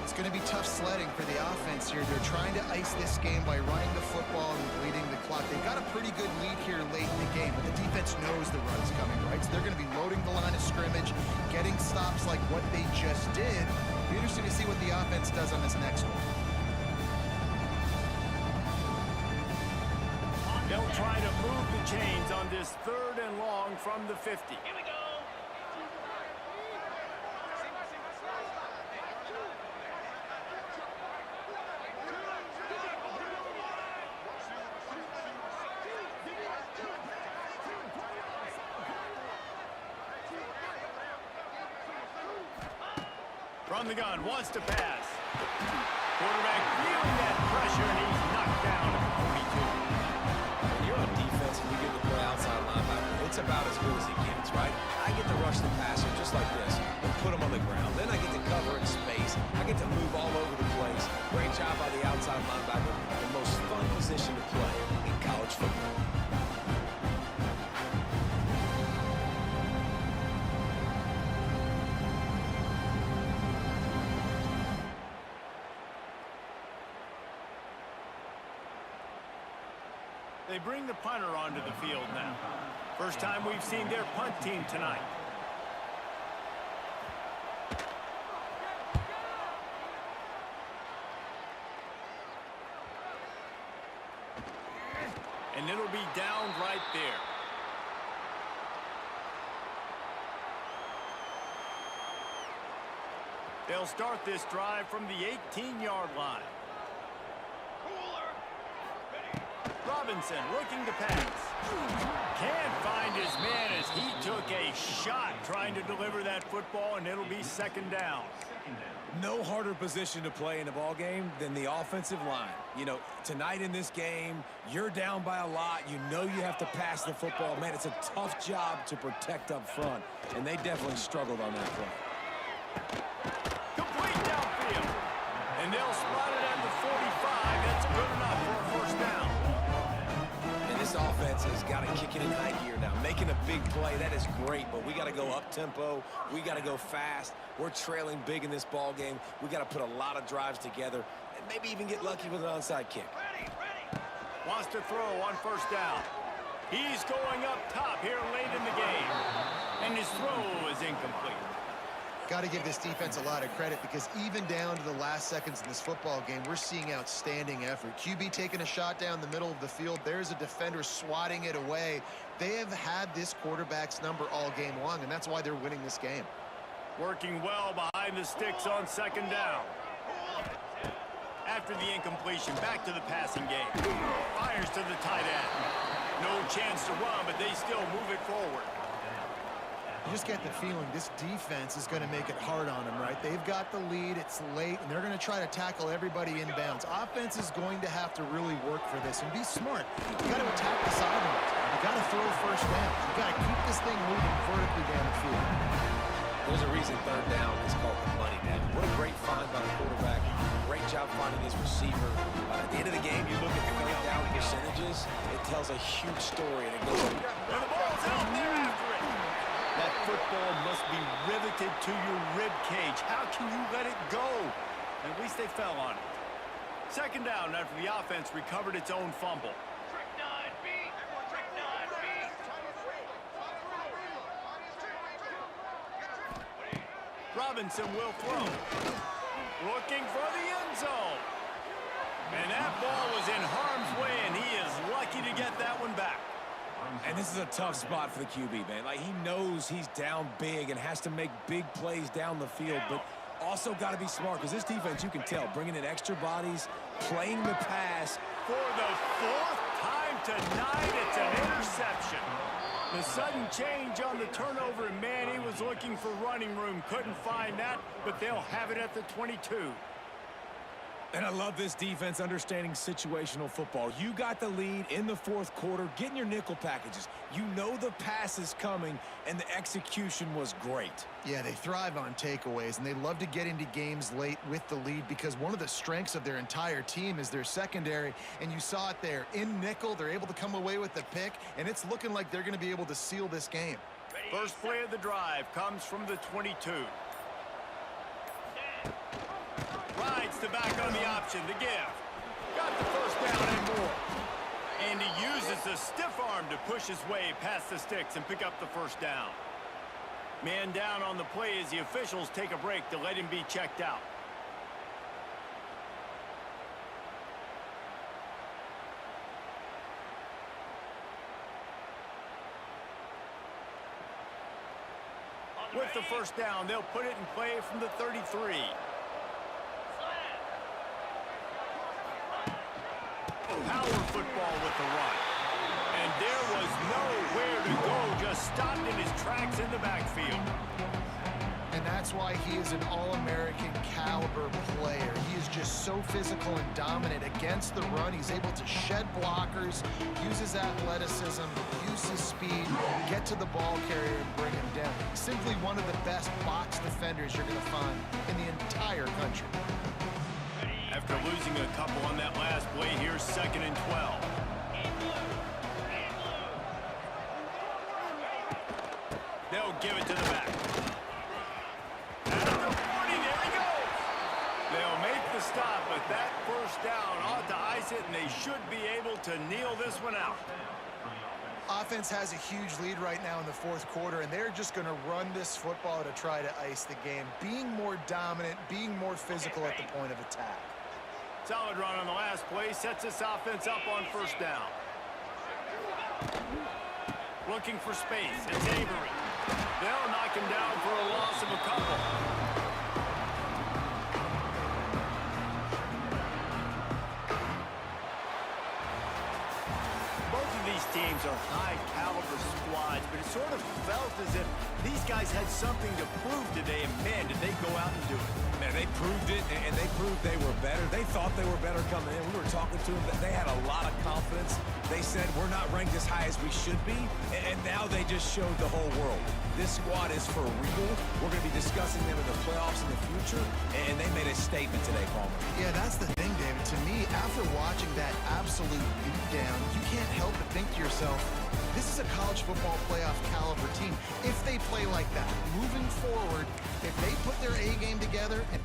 It's going to be tough sledding for the offense here. They're trying to ice this game by running the football and bleeding the clock. They've got a pretty good lead here late in the game, but the defense knows the run's coming, right? So they're going to be loading the line of scrimmage, getting stops like what they just did. It'll be interesting to see what the offense does on this next one. They'll try to move the chains on this 3rd and long from the 50. Here we go. From the gun, wants to pass. Quarterback feeling that pressure, and he's knocked down at the 42. When you're on defense and you get to play outside linebacker, it's about as good as it gets, right? I get to rush the passer just like this and put him on the ground. Then I get to cover in space. I get to move all over the place. Great job by the outside linebacker. The most fun position to play in college football. They bring the punter onto the field now. First time we've seen their punt team tonight. And it'll be down right there. They'll start this drive from the 18-yard line. Robinson looking to pass. Can't find his man as he took a shot trying to deliver that football, and it'll be second down. No harder position to play in a ball game than the offensive line. You know, tonight in this game, you're down by a lot. You know you have to pass the football. Man, it's a tough job to protect up front, and they definitely struggled on that play. Complete downfield. And they'll spot it at the 45. That's good enough for a first down. And this offense has got to kick it in high gear now. Making a big play, that is great, but we got to go up-tempo. We got to go fast. We're trailing big in this ball game. We got to put a lot of drives together and maybe even get lucky with an onside kick. Wants to throw on first down. He's going up top here late in the game. And his throw is incomplete. Got to give this defense a lot of credit because even down to the last seconds in this football game, we're seeing outstanding effort. QB taking a shot down the middle of the field. There's a defender swatting it away. They have had this quarterback's number all game long, and that's why they're winning this game. Working well behind the sticks on second down. After the incompletion, back to the passing game. Fires to the tight end. No chance to run, but they still move it forward. You just get the feeling this defense is going to make it hard on them, right? They've got the lead, it's late, and they're going to try to tackle everybody inbounds. Offense is going to have to really work for this and be smart. You got to attack the sidelines. You got to throw first down. You got to keep this thing moving vertically down the field. There's a reason third down is called the money down. What a great find by the quarterback. Great job finding his receiver. At the end of the game, you look at the third down percentages, it tells a huge story, and it goes. And the ball's out there after it. That football must be riveted to your rib cage. How can you let it go? At least they fell on it. Second down after the offense recovered its own fumble. Trick 9B. Trick 9B. Robinson will throw. Looking for the end zone. And that ball was in harm's way, and he is lucky to get that one back. And this is a tough spot for the QB, man. Like, he knows he's down big and has to make big plays down the field, but also got to be smart because this defense, you can tell, bringing in extra bodies, playing the pass. For the fourth time tonight, it's an interception. The sudden change on the turnover, and man, he was looking for running room. Couldn't find that, but they'll have it at the 22. And I love this defense understanding situational football. You got the lead in the fourth quarter, getting your nickel packages. You know the pass is coming, and the execution was great. Yeah, they thrive on takeaways, and they love to get into games late with the lead because one of the strengths of their entire team is their secondary, and you saw it there. In nickel, they're able to come away with the pick, and it's looking like they're going to be able to seal this game. First play of the drive comes from the 22. Rides to back on the option to give. Got the first down and more. And he uses the stiff arm to push his way past the sticks and pick up the first down. Man down on the play as the officials take a break to let him be checked out. With the first down, they'll put it in play from the 33. Power football with the run. And there was nowhere to go, just stopped in his tracks in the backfield. And that's why he is an All-American caliber player. He is just so physical and dominant against the run. He's able to shed blockers, use his athleticism, use his speed, get to the ball carrier and bring him down. Simply one of the best box defenders you're going to find in the entire country. After losing a couple on that last play, here's 2nd and 12. They'll give it to the back. At the 40, there he goes. They'll make the stop, but that first down ought to ice it, and they should be able to kneel this one out. Offense has a huge lead right now in the fourth quarter, and they're just going to run this football to try to ice the game. Being more dominant, being more physical at the point of attack. Solid run on the last play, sets this offense up on first down. Looking for space, it's Avery. They'll knock him down for a loss of a couple. Both of these games are high-caliber squads, but it sort of felt as if these guys had something to prove today, and man, did they go out and do it. Man, they proved it, and they proved they were better. They thought they were better coming in. We were talking to them, but they had a lot of confidence. They said, we're not ranked as high as we should be, and now they just showed the whole world. This squad is for real. We're going to be discussing them in the playoffs in the future, and they made a statement today, Palmer. Yeah, that's the thing, David. To me, after watching that absolute beatdown, you can't help but think to yourself, this is a college football playoff caliber team. If they play like that, moving forward, if they put their A game together and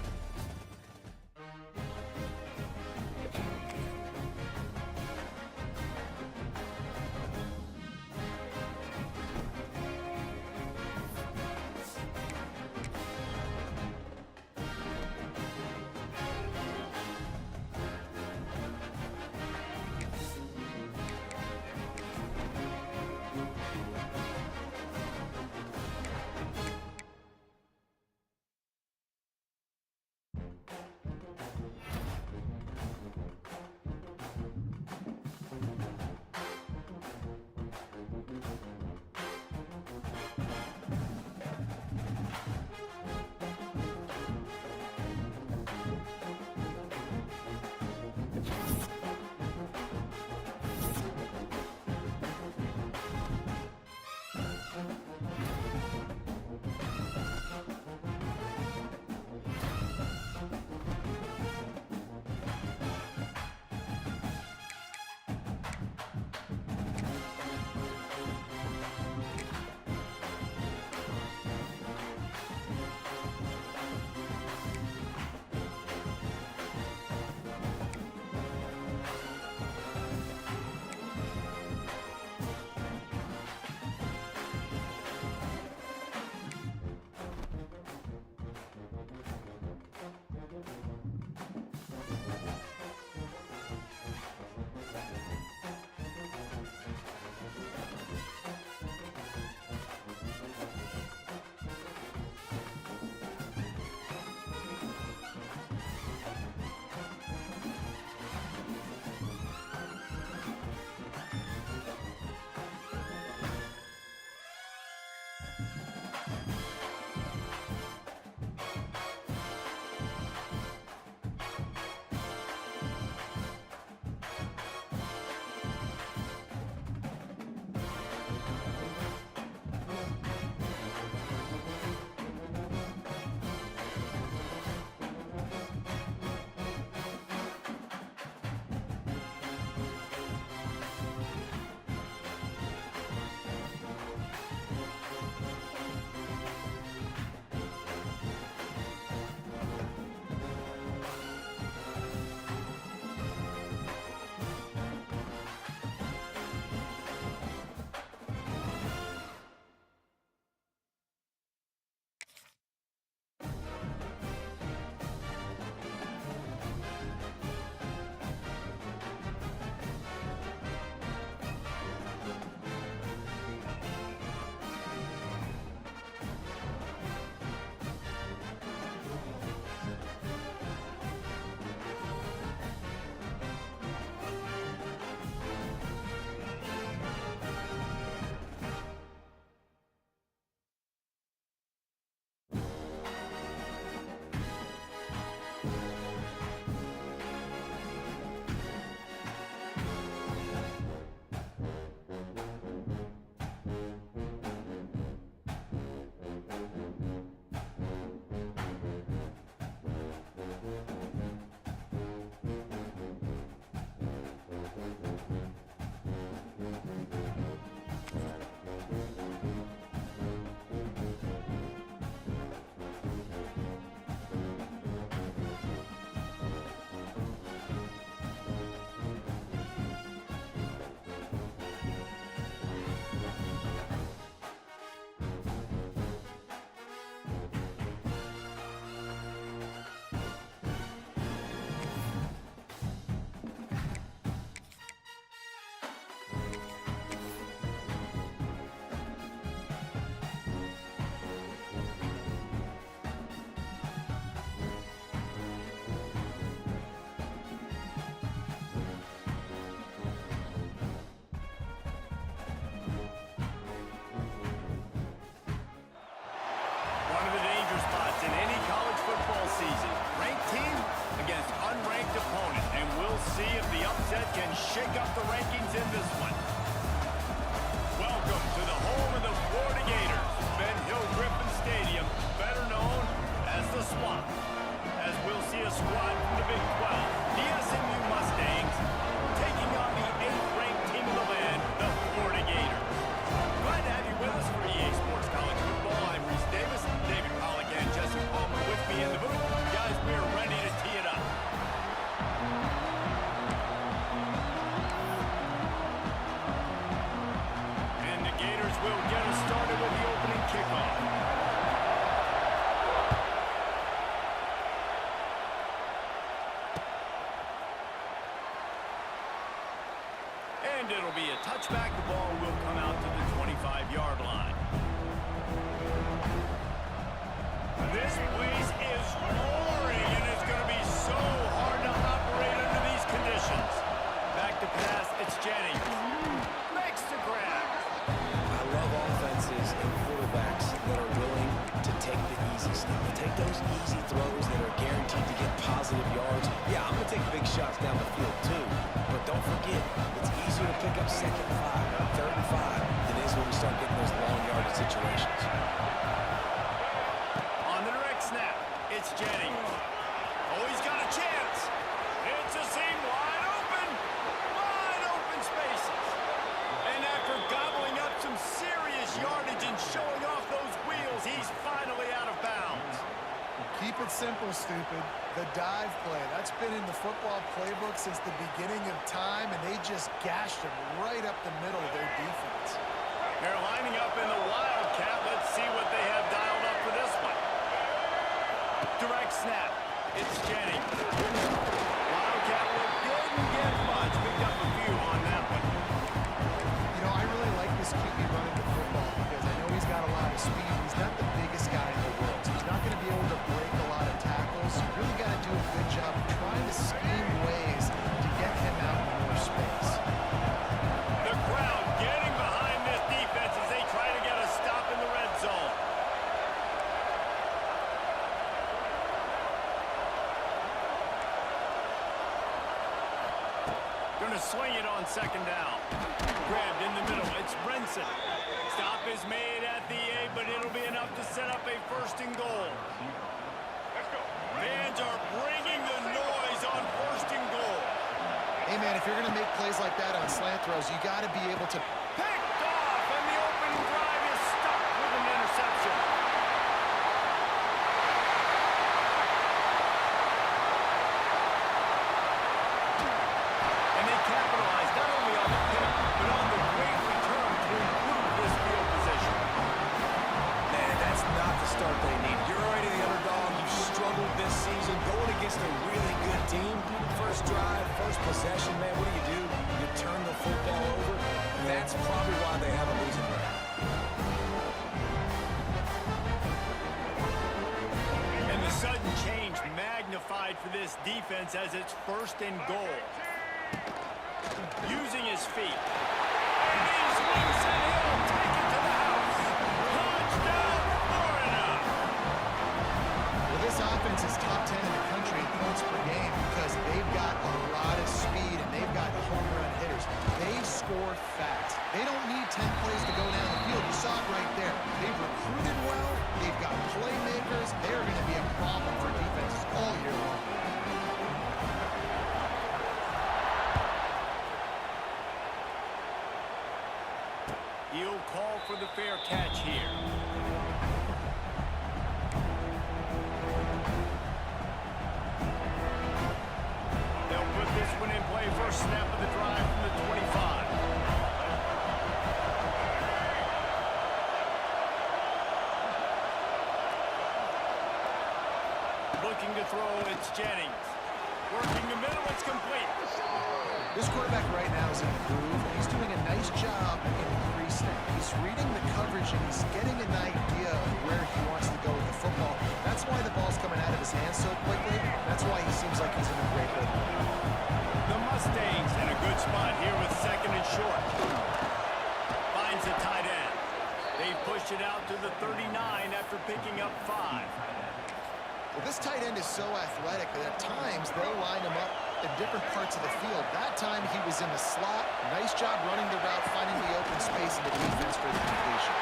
situations. On the direct snap, it's Jennings. Oh, he's got a chance. It's a seam wide open spaces. And after gobbling up some serious yardage and showing off those wheels, he's finally out of bounds. Keep it simple, stupid. The dive play. That's been in the football playbook since the beginning of time, and they just gashed him right up the middle of their defense. They're lining up in the Wildcat. Let's see what they have dialed up for this one. Direct snap. It's Jennings. Wildcat look good and get much. Picked up a few on that one. You know, I really like this QB running the football because I know he's got a lot of speed. He's not the biggest guy in the world, so he's not going to be able to break a lot of tackles. You really got to do a good job of trying to scheme ways to get him out in more space. The crowd getting behind this defense as they try to get a stop in the red zone. Going to swing it on second down. Grabbed in the middle. It's Brinson. Stop is made at the 8, but it'll be enough to set up a first and goal. Fans are bringing the noise on first and goal. Hey, man, if you're going to make plays like that on slant throws, you got to be able to... Picked off, and the opening drive is stuck with an interception. And they capitalize not only on the pick, but on the great return to improve this field position. Man, that's not the start they need. You're already the underdog. You've struggled this season going against a really good team. First drive, first possession, man, what do? You turn the football over. That's probably why they have a losing record. And the sudden change magnified for this defense as it's first and goal. Using his feet. And he swings and he'll take it to the house. Touchdown, Florida! Well, this offense is top 10 in the country in points per game because they've got a lot of speed and they've got home run hitters. They score fast. They don't need 10 plays to go down the field. You saw it right there. They've recruited well. They've got playmakers. They're going to be a problem for defenses all year long. He'll call for the fair catch here. They'll put this one in play. First snap of the drive from the 25. Looking to throw, it's Jennings. Working the middle, it's complete. This quarterback right now is in the groove, and he's doing a nice job in pre-snap. He's reading the coverage, and he's getting an idea of where he wants to go with the football. That's why the ball's coming out of his hands so quickly. That's why he seems like he's in a great rhythm. The Mustangs in a good spot here with second and short. Finds a tight end. They push it out to the 39 after picking up 5. Well, this tight end is so athletic that at times they'll line him up in different parts of the field. That time he was in the slot. Nice job running the route, finding the open space in the defense for the completion.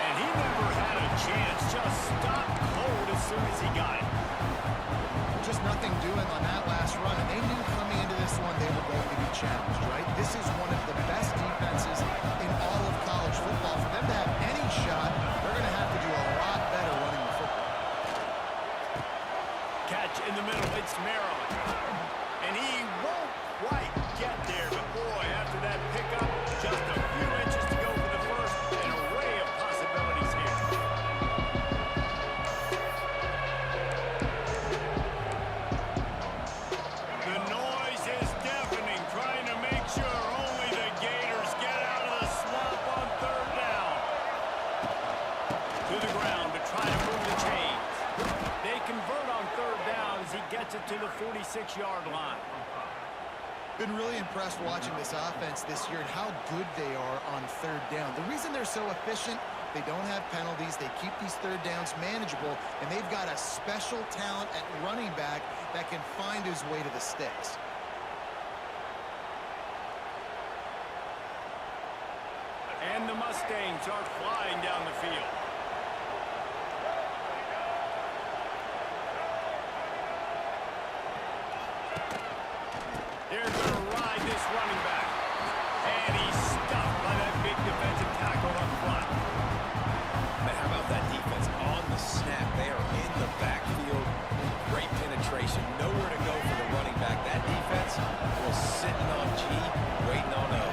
And he never had a chance. Just stopped cold as soon as he got it. Just nothing doing on that last run. And they knew coming into this one they were going to be challenged, right? This is one of the best defenses in all of college football. For them to have any shot, they're going to have to do a lot better running the football. Catch in the middle. It's Maryland. And he won't quite get there. But boy, after that pickup, just a few inches to go for the first. An array of possibilities here. The noise is deafening, trying to make sure only the Gators get out of the slump on third down. To the ground to try to move the chains. They convert on third down as he gets it to the 46-yard line. Been really impressed watching this offense this year and how good they are on third down. The reason they're so efficient, they don't have penalties. They keep these third downs manageable, and they've got a special talent at running back that can find his way to the sticks. And the Mustangs Mustangs are flying down the field. They're going to ride this running back. And he's stuffed by that big defensive tackle up front. But how about that defense on the snap? They are in the backfield. Great penetration. Nowhere to go for the running back. That defense was sitting on G, waiting on O.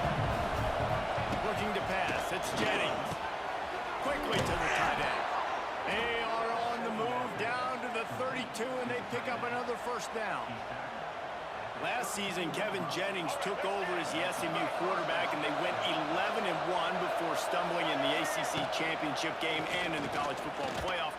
Looking to pass. It's Jennings. Quickly to the tight end. They are on the move down to the 32, and they pick up another first down. Last season, Kevin Jennings took over as the SMU quarterback, and they went 11-1 before stumbling in the ACC championship game and in the college football playoff.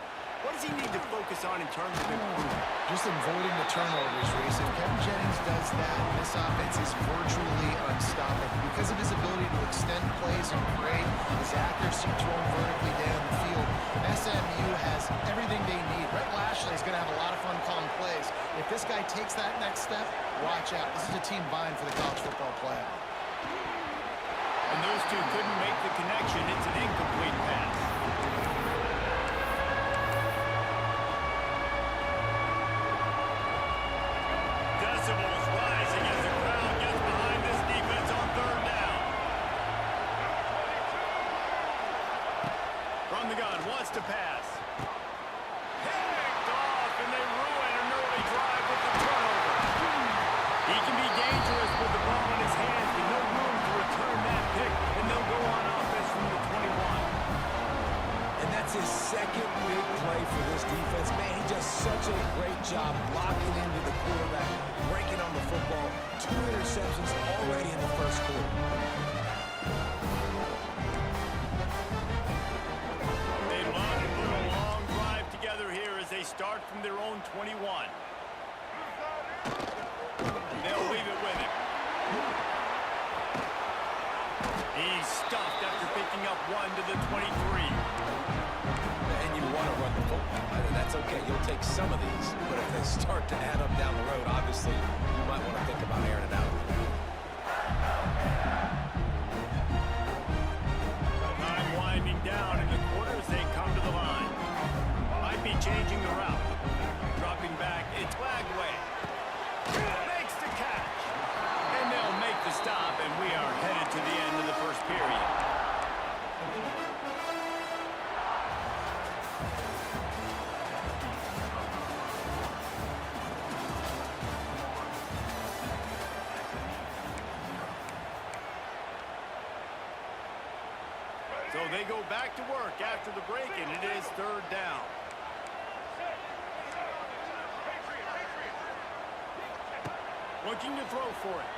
What does he need to focus on in terms of improvement? Just avoiding the turnovers, Reese. If Kevin Jennings does that, this offense is virtually unstoppable. Because of his ability to extend plays and create his accuracy thrown vertically down the field, SMU has everything they need. Brett Lashley is going to have a lot of fun calling plays. If this guy takes that next step, watch out. This is a team vying for the college football playoff. And those two couldn't make the connection. It's an incomplete pass. Decibels rising as the crowd gets behind this defense on third down. From the gun, wants to pass. Picked off, and they ruin an early drive with the turnover. He can be dangerous with the ball in his hands, but no room to return that pick, and they'll go on offense from the 21. And that's his second big play for this defense. Man, he does such a great job locking into the quarterback, breaking on the football. 2 interceptions already in the first quarter. They love to put a long drive together here as they start from their own 21. They'll leave it with him. He's stuffed after picking up 1 to the 23. And you want to run the football. That's okay. You'll take some of these. But if they start to add up down the road, obviously, you might want to think about airing it out. Time winding down in the quarter as they come to the line. Might be changing the route. Dropping back, it's Lagway. Makes the catch. And they'll make the stop, and we are headed to the end of the first period. So they go back to work after the break, and it is third down. Looking to throw for it.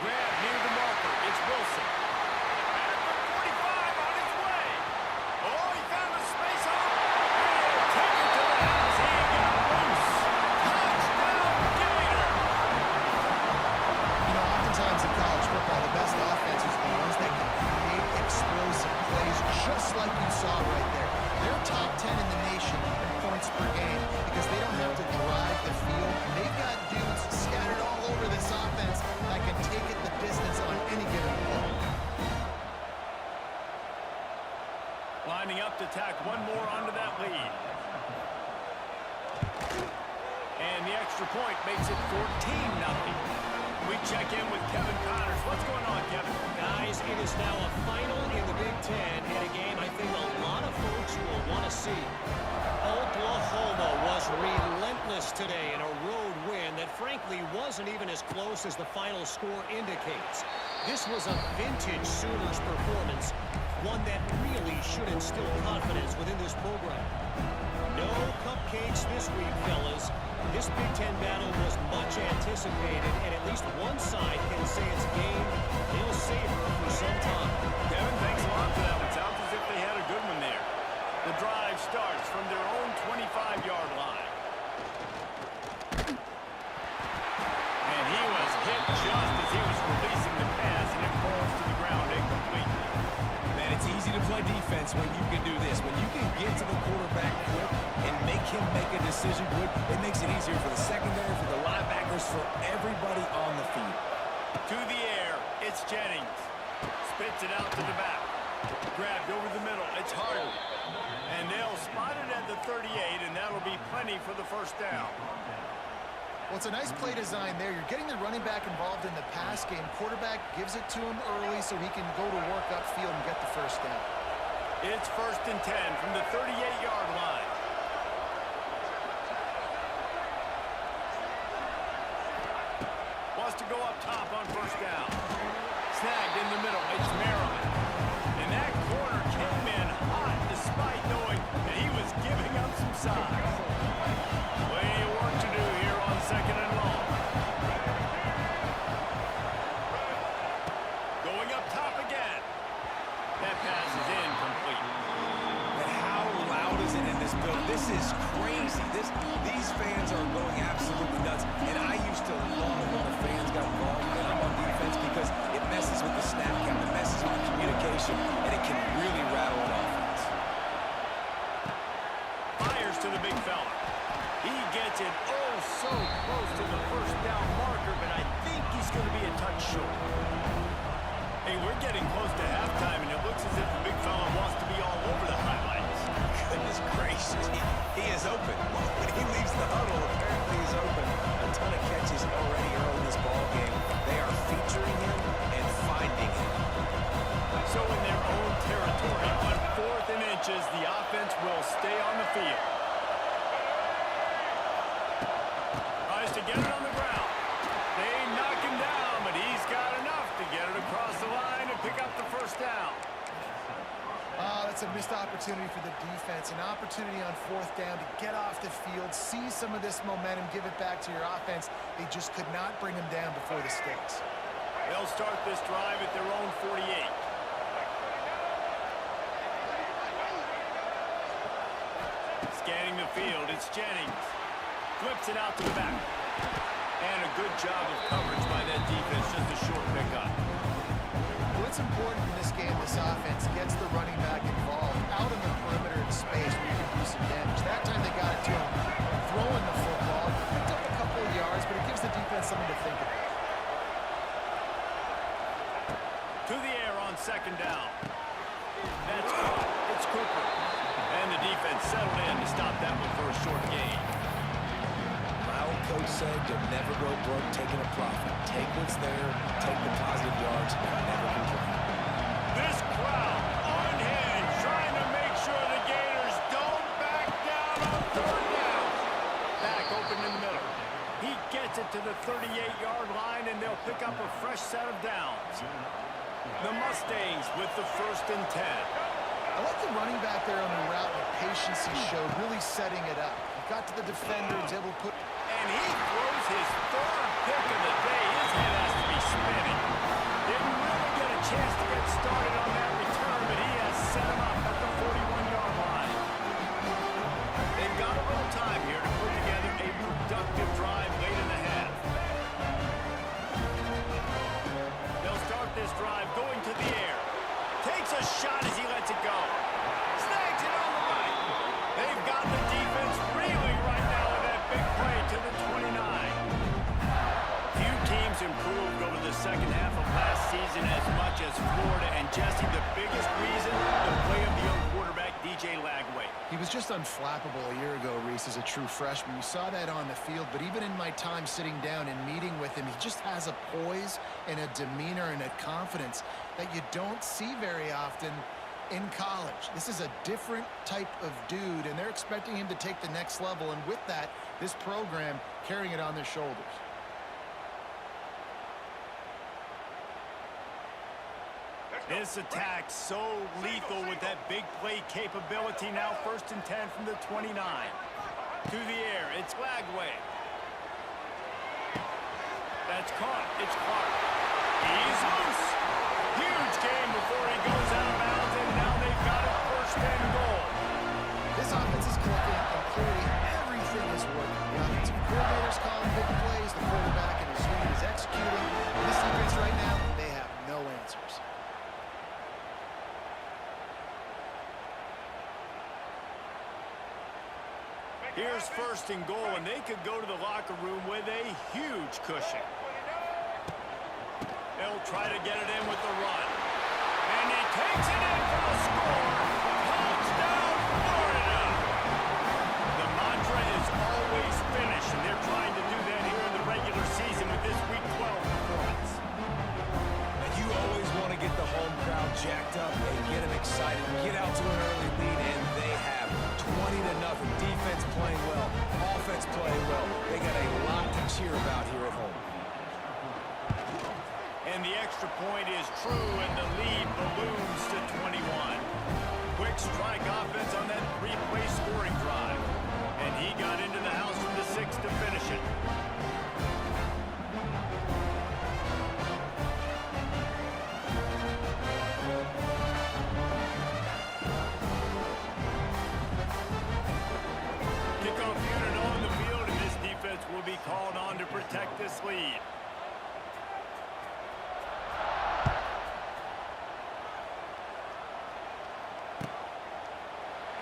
Grab near the marker. It's Wilson. At the 45 on his way. Oh, he found a space hole. And take it to the house. He got loose. Touchdown, Gator. You know, oftentimes in college football, the best offenses are the ones that can create explosive plays, just like you saw right there. They're top 10 in the nation in points per game because they don't have to drive the field. They've got dudes scattered all over this offense that can take it the distance on any given play. Lining up to tack one more onto that lead. And the extra point makes it 14-0. We check in with Kevin Connors. What's going on, Kevin? Guys, it is now a final in the Big Ten, and a game I think a lot of folks will want to see. Oklahoma was relentless today in a road win that frankly wasn't even as close as the final score indicates. This was a vintage Sooners performance, one that really should instill confidence within this program. No cupcakes this week, fellas. This Big Ten battle was much anticipated, and at least one side can say it's a game they'll savor for some time. Kevin, thanks a lot for that one. Sounds as if they had a good one there. The drive starts from their own 25-yard line. And he was hit just as he was releasing the pass, and it falls to the ground incomplete. Man, it's easy to play defense when you can do this. When you can get to the quarterback quick and make him make a decision quick, it makes it easier for the secondary, for the linebackers, for everybody on the field. To the air, it's Jennings. Spits it out to the back. Grabbed over the middle. It's Harden. And they'll spot it at the 38, and that'll be plenty for the first down. Well, it's a nice play design there. You're getting the running back involved in the pass game. Quarterback gives it to him early so he can go to work upfield and get the first down. It's 1st and 10 from the 38-yard line. Wants to go up top on first down. Snagged in the middle. It's Maryland. And that corner came in hot despite knowing that he was giving up some size. Plenty of work to do here on 2nd and long. Going up top again. That pass is incomplete. And how loud is it in this building? This is crazy. These fans are going absolutely nuts. And I used to love when the fans got involved when I'm on defense because it messes with the snap count, it messes with the communication, and it can really rattle an offense. Fires to the big fella. He gets it oh so close to the first down marker, but I think he's going to be a touch short. Hey, we're getting close to halftime, and it looks as if the big fella wants to be all over the highlights. Goodness gracious, he is open. When he leaves the huddle, apparently he's open. A ton of catches already early in this ball game. They are featuring him and finding him. So in their own territory, on 4th and inches, the offense will stay on the field. Tries to get it on the ground. They knock him down, but he's got enough to get it across the line and pick up the first down. That's a missed opportunity for the defense. An opportunity on 4th down to get off the field, see some of this momentum, give it back to your offense. They just could not bring him down before the sticks. They'll start this drive at their own 48. Scanning the field, it's Jennings. Flips it out to the back. And a good job of coverage by that defense, just a short pickup. What's important in this game, this offense gets the running back involved out in the perimeter in space where you can do some damage. That time they got it to him throwing the football. Picked up a couple of yards, but it gives the defense something to think about. To the air on 2nd down. That's caught. It's Cooper. And the defense settled in to stop that one for a short gain. My old coach said you'll never go broke taking a profit. Take what's there, take the positive yards, and never complain. This crowd unhinged, trying to make sure the Gators don't back down on 3rd down. Back open in the middle. He gets it to the 38-yard line, and they'll pick up a fresh set of downs. The Mustangs with the 1st and 10. I like the running back there on the route, the patience he showed, really setting it up. He got to the defender, was able to put... And he throws his 3rd pick of the day. His head has to be spinning. Didn't really get a chance to get started on that return, but he has set him up at the 41-yard line. They've got a little time here to put together a productive drive late in the half. They'll start this drive going to the air. Takes a shot as he lets it go. Snags it on the right. They've got the defense reeling right now with that big play to the 29. Few teams improved over the second half of last season as much as Florida. And Jesse, the biggest reason, the play of the young quarterback, DJ Lagway. He was just unflappable a year ago, Reese, as a true freshman. You saw that on the field, but even in my time sitting down and meeting with him, he just has a poise and a demeanor and a confidence that you don't see very often in college. This is a different type of dude, and they're expecting him to take the next level, and with that, this program carrying it on their shoulders. This attack so lethal with that big play capability. Now 1st and 10 from the 29. To the air, it's Lagway. That's caught. It's Clark. He's loose. Huge game before he goes out of bounds, and now they've got it 1st and goal. This offense is clicking, and clearly everything is working. The offensive coordinator's calling big plays, the quarterback and his unit is executing. This defense right now, they have no answers. Here's 1st and goal, and they could go to the locker room with a huge cushion. They'll try to get it in with the run. Takes it in for the score. Touchdown, Florida. The mantra is always finish, and they're trying to do that here in the regular season with this Week 12 performance. And you always want to get the home crowd jacked up and get them excited, get out to an early lead, and they have 20-0. Defense playing well, offense playing well. They got a lot to cheer about here at home. And the extra point is true, and the lead balloons to 21. Quick strike offense on that three-play scoring drive. And he got into the house from the 6 to finish it. Kickoff unit on the field, and this defense will be called on to protect this lead.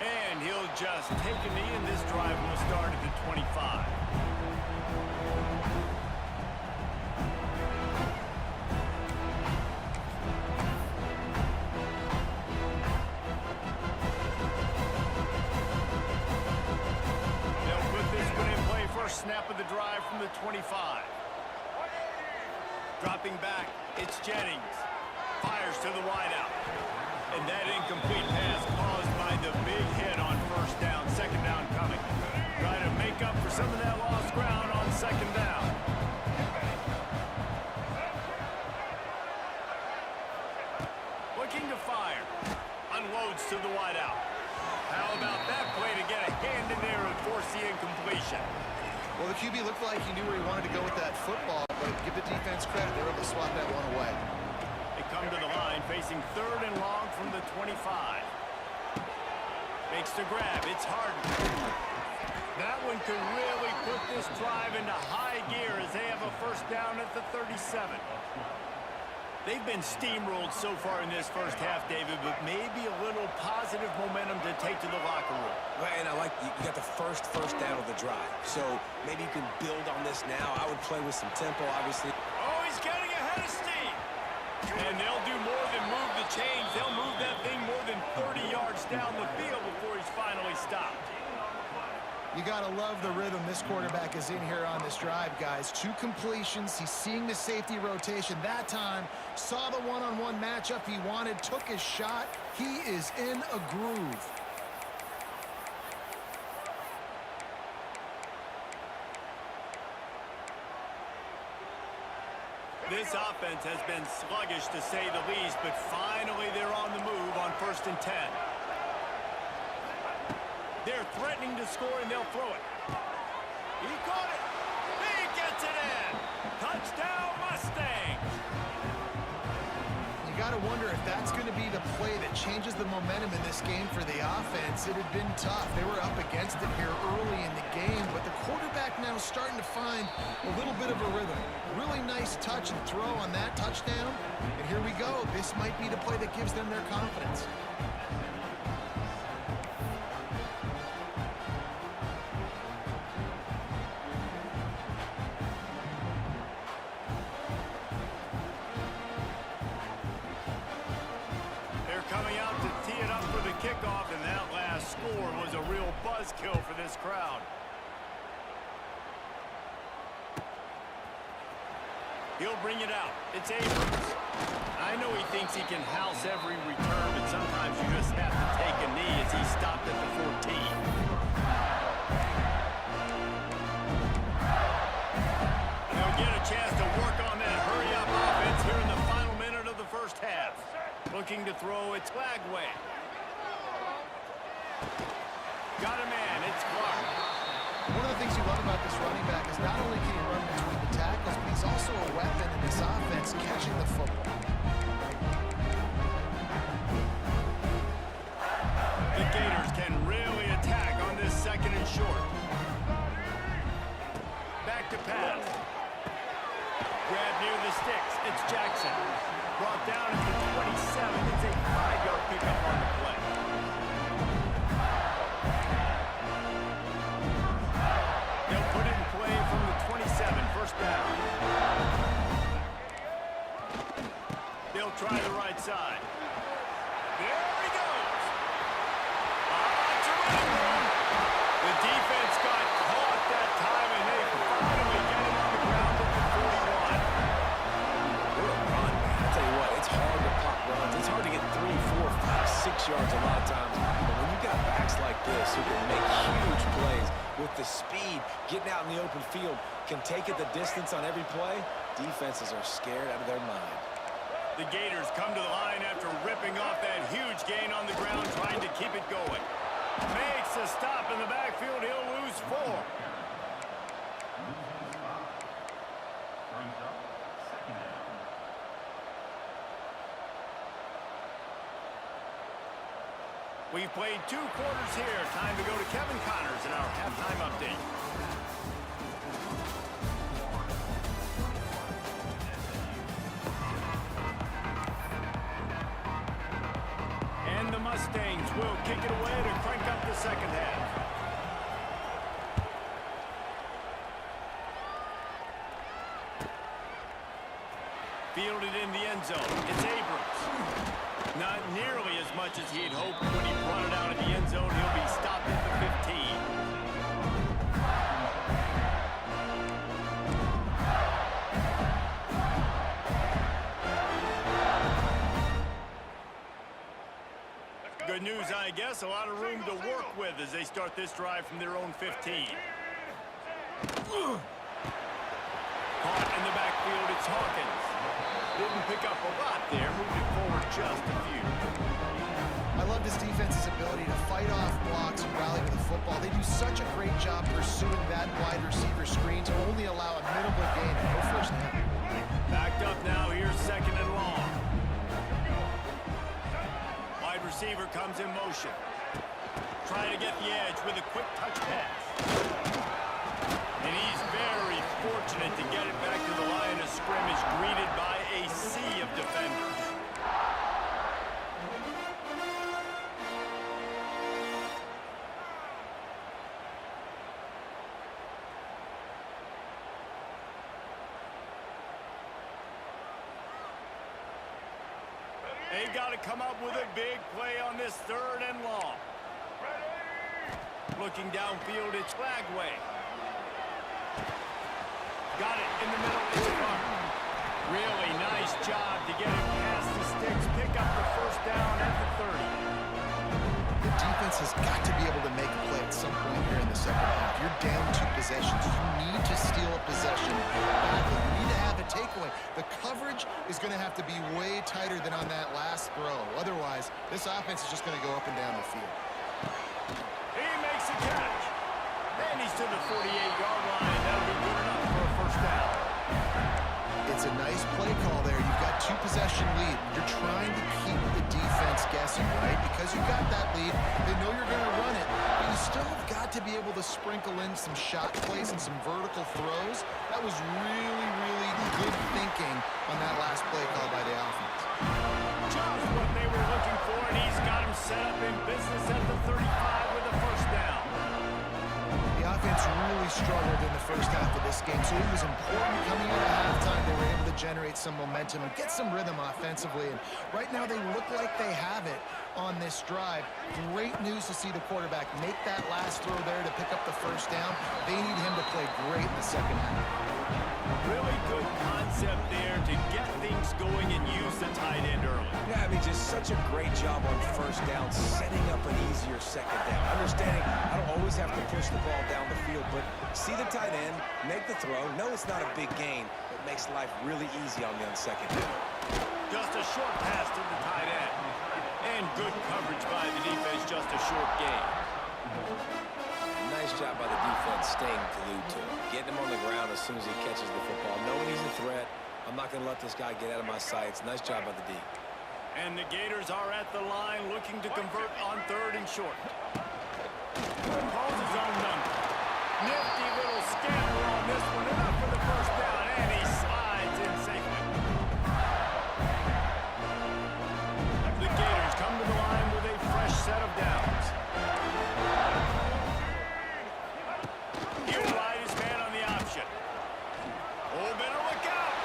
And he'll just take a knee, and this drive will start at the 25. They'll put this one in play. First snap of the drive from the 25. Dropping back, it's Jennings. Fires to the wideout. And that incomplete pass caused by the big hit on first down. Second down coming. Try to make up for some of that lost ground on second down. Looking to fire. Unloads to the wideout. How about that play to get a hand in there and force the incompletion? Well, the QB looked like he knew where he wanted to go with that football, but give the defense credit. They were able to swat that one away. They come to the line, facing 3rd and long from the 25. Makes the grab. It's Harden. That one could really put this drive into high gear as they have a first down at the 37. They've been steamrolled so far in this first half, David, but maybe a little positive momentum to take to the locker room. Right, and I like you got the first down of the drive. So maybe you can build on this now. I would play with some tempo, obviously. Oh, he's getting ahead of steam. And they'll do more than move the chains. They'll move that thing more than 30 yards down the field before he's finally stopped. You got to love the rhythm this quarterback is in here on this drive, guys. 2 completions. He's seeing the safety rotation. That time, saw the one-on-one matchup he wanted, took his shot. He is in a groove. This offense has been sluggish, to say the least, but finally they're on the move on 1st and 10. They're threatening to score, and they'll throw it. He caught it. He gets it in. Touchdown, Mustangs. You got to wonder if that's going to be the play that changes the momentum in this game for the offense. It had been tough. They were up against it here early in the game, but the quarterback now starting to find a little bit of a rhythm. Really nice touch and throw on that touchdown. And here we go. This might be the play that gives them their confidence. Kickoff, and that last score was a real buzzkill for this crowd. He'll bring it out. It's Abrams. I know he thinks he can house every return, but sometimes you just have to take a knee as he stopped at the 14. They'll get a chance to work on that hurry-up offense here in the final minute of the first half. Looking to throw, it's Lagway. Got a man, it's Clark. One of the things you love about this running back is not only can he run between the tackles, but he's also a weapon in this offense catching the football. The Gators can really attack on this 2nd and short. Back to pass. Grab near the sticks. It's Jackson. Brought down at the 27. It's a 5-yard pickup on the play. They'll put it in play from the 27, first down. They'll try the right side. Backs like this who can make huge plays with the speed, getting out in the open field, can take it the distance on every play. Defenses are scared out of their mind. The Gators come to the line after ripping off that huge gain on the ground, trying to keep it going. Makes a stop in the backfield. He'll lose 4. We've played 2 quarters here. Time to go to Kevin Connors in our halftime update. And the Mustangs will kick it away to crank up the second half. Fielded in the end zone. It's Abrams. Not nearly as much as he'd hoped when he brought it out of the end zone. He'll be stopped at the 15. Good news, I guess. A lot of room to work with as they start this drive from their own 15. Caught in the backfield, it's Hawkins. Didn't pick up a lot there, moving forward just a few. I love this defense's ability to fight off blocks and rally with the football. They do such a great job pursuing that wide receiver screen to only allow a minimal gain and no first down. Backed up now, here's 2nd and long. Wide receiver comes in motion. Trying to get the edge with a quick touch pass. And he's very fortunate to get it back to the line of scrimmage, greeted by a sea of defenders. They got to come up with a big play on this 3rd and long. Looking downfield, it's Flagway. Got it in the middle. It's Clark. Really nice job to get it past the sticks. Pick up the first down at the 30. The defense has got to be able to make a play at some point here in the second half. You're down 2 possessions. You need to steal a possession badly. You need to have a takeaway. The coverage is going to have to be way tighter than on that last throw. Otherwise, this offense is just going to go up and down the field. He makes a catch. And he's to the 48-yard line. That'll be good enough for a first down. It's a nice play call there. You've got 2 possession lead. You're trying to keep the defense guessing, right? Because you've got that lead. They know you're going to run it. But you still have got to be able to sprinkle in some shot plays and some vertical throws. That was really, really good thinking on that last play call by the offense. Just what they were looking for, and he's got him set up in business at the 35 with a first down. The offense really struggled in the first half of this game, so it was important coming out of halftime. They were able to generate some momentum and get some rhythm offensively. And right now they look like they have it on this drive. Great news to see the quarterback make that last throw there to pick up the first down. They need him to play great in the second half. Really good concept there to get things going and use the tight end early. Yeah, I mean, just such a great job on first down, setting up an easier second down. Understanding I don't always have to push the ball down the field, but see the tight end, make the throw. No, it's not a big gain, but makes life really easy on me on second down. Just a short pass to the tight end. And good coverage by the defense, just a short gain. Nice job by the defense staying glued to him. Getting him on the ground as soon as he catches the football. Knowing he's a threat, I'm not going to let this guy get out of my sights. Nice job by the D. And the Gators are at the line looking to convert on 3rd and short. Calls his own number. Nifty little scamper on this one. Enough for the first down, and he slides in safely. The Gators come to the line with a fresh set of downs. He'll ride his man on the option. Oh, better look out.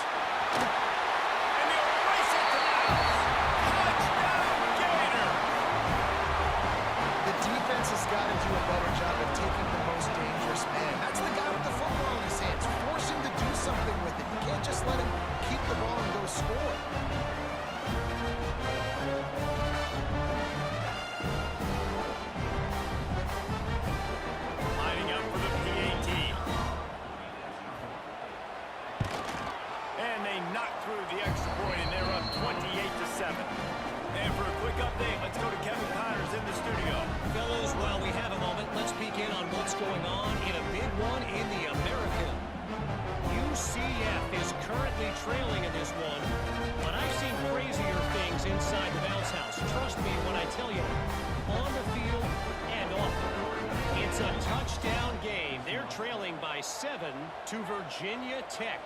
And he'll race it to the house. Touchdown, Gator. The defense has got to do a better job of touchdown game. They're trailing by 7 to Virginia Tech.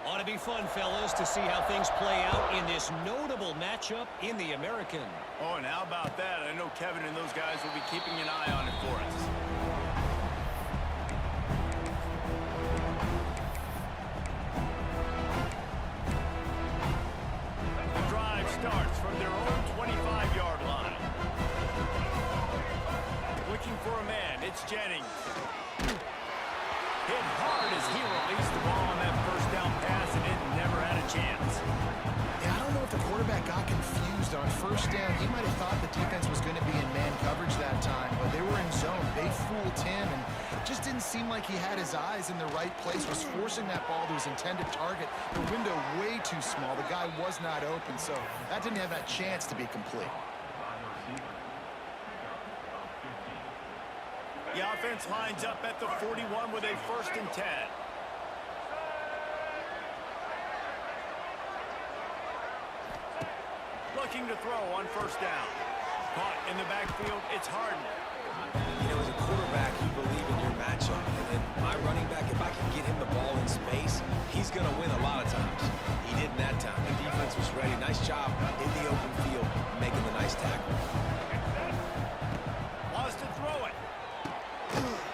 Ought to be fun, fellas, to see how things play out in this notable matchup in the American. Oh, and how about that? I know Kevin and those guys will be keeping an eye on it for us. The drive starts from their own 25-yard line. Looking for a man, it's Jennings. Hit hard as he released the ball on that first down pass, and it never had a chance. Yeah, I don't know if the quarterback got confused on first down. He might have thought the defense was going to be in man coverage that time, but they were in zone. They fooled him, and it just didn't seem like he had his eyes in the right place, was forcing that ball to his intended target. The window way too small. The guy was not open, so that didn't have that chance to be complete. The offense lines up at the 41 with a 1st and 10. Looking to throw on first down. Caught in the backfield, it's Harden. You know, as a quarterback, you believe in your matchup. And my running back, if I can get him the ball in space, he's going to win a lot of times. He didn't that time. The defense was ready. Nice job in the open field, making the nice tackle. Wants to throw it.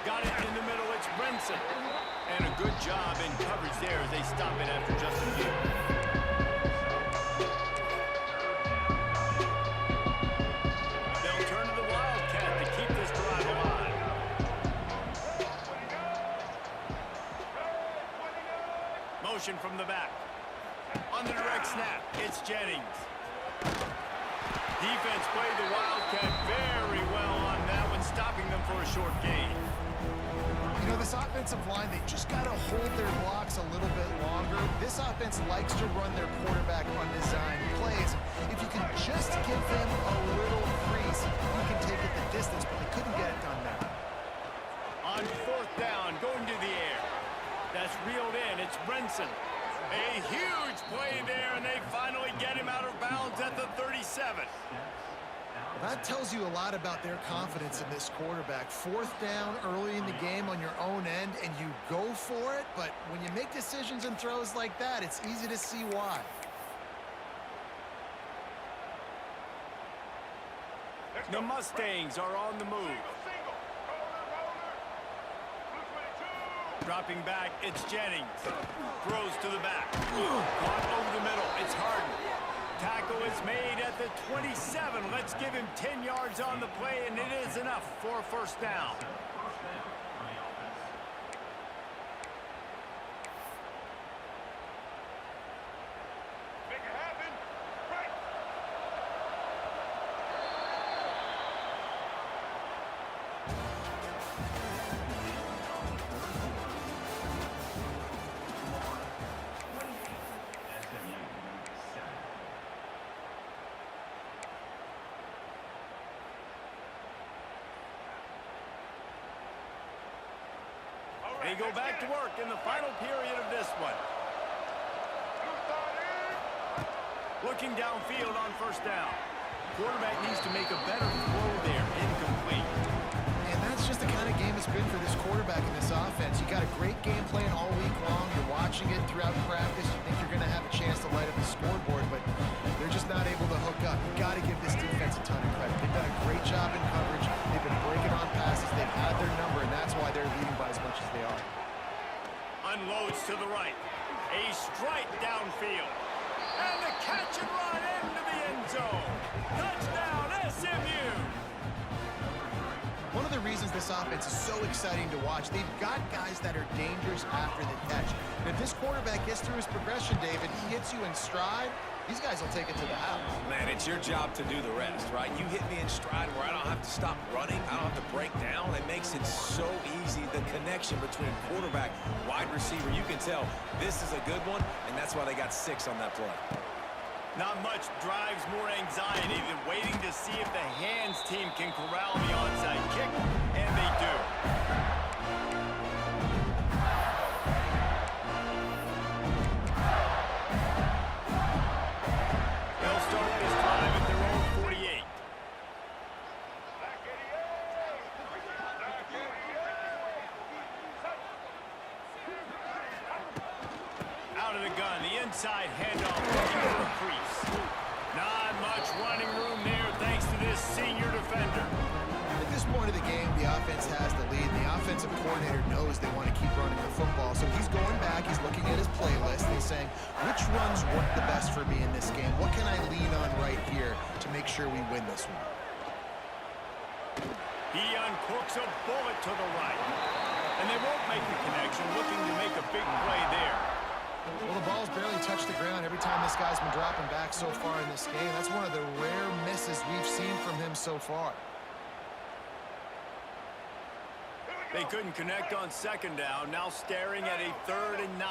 Got it in the middle, it's Brinson. And a good job in coverage there as they stop it after just a few. They'll turn to the Wildcat to keep this drive alive. Motion from the back. On the direct snap, it's Jennings. Defense played the Wildcat very well on that one, stopping them for a short gain. You know, this offensive line, they just got to hold their blocks a little bit longer. This offense likes to run their quarterback on design plays. If you can just give them a little crease, you can take it the distance, but they couldn't get it done there. On 4th down, going to the air. That's reeled in, it's Brinson. A huge play there, and they finally get him out of bounds at the 37. That tells you a lot about their confidence in this quarterback. 4th down early in the game on your own end, and you go for it, but when you make decisions and throws like that, it's easy to see why. The Mustangs are on the move. Dropping back, it's Jennings. Throws to the back. Caught over the middle, it's Harden. Tackle is made at the 27. Let's give him 10 yards on the play, and it is enough for a 1st down. Make it happen. Right. They go back to work in the final period of this one. Looking downfield on 1st down. Quarterback needs to make a better throw there, incomplete. And that's just the kind of game it's been for this quarterback in this offense. You got a great game plan all week long. You're watching it throughout practice. You think you're going to have a chance to light up the scoreboard, but they're just not able to hook up. You got to give this defense a ton of credit. They've done a great job in coverage. They've been breaking on passes. They've had their number, and that's why they're leading by as much as they are. Unloads to the right. A strike downfield. And the catch and run into the end zone. Touchdown, SMU! One of the reasons this offense is so exciting to watch, they've got guys that are dangerous after the catch. And if this quarterback gets through his progression, David, he hits you in stride, these guys will take it to the house. Man, it's your job to do the rest, right? You hit me in stride where I don't have to stop running. I don't have to break down. It makes it so easy, the connection between quarterback, wide receiver. You can tell this is a good one, and that's why they got 6 on that play. Not much drives more anxiety than waiting to see if the hands team can corral the onside kick, and they do. They'll start this drive at their own 48. Inside handoff, looking for a crease. Not much running room there thanks to this senior defender. At this point of the game, the offense has the lead. The offensive coordinator knows they want to keep running the football. So he's going back, he's looking at his playlist, and he's saying, which runs work the best for me in this game? What can I lean on right here to make sure we win this one? He uncooks a bullet to the right. And they won't make the connection, looking to make a big play there. Well, the ball's barely touched the ground every time this guy's been dropping back so far in this game. That's one of the rare misses we've seen from him so far. They couldn't connect on second down, now staring at a 3rd and 9.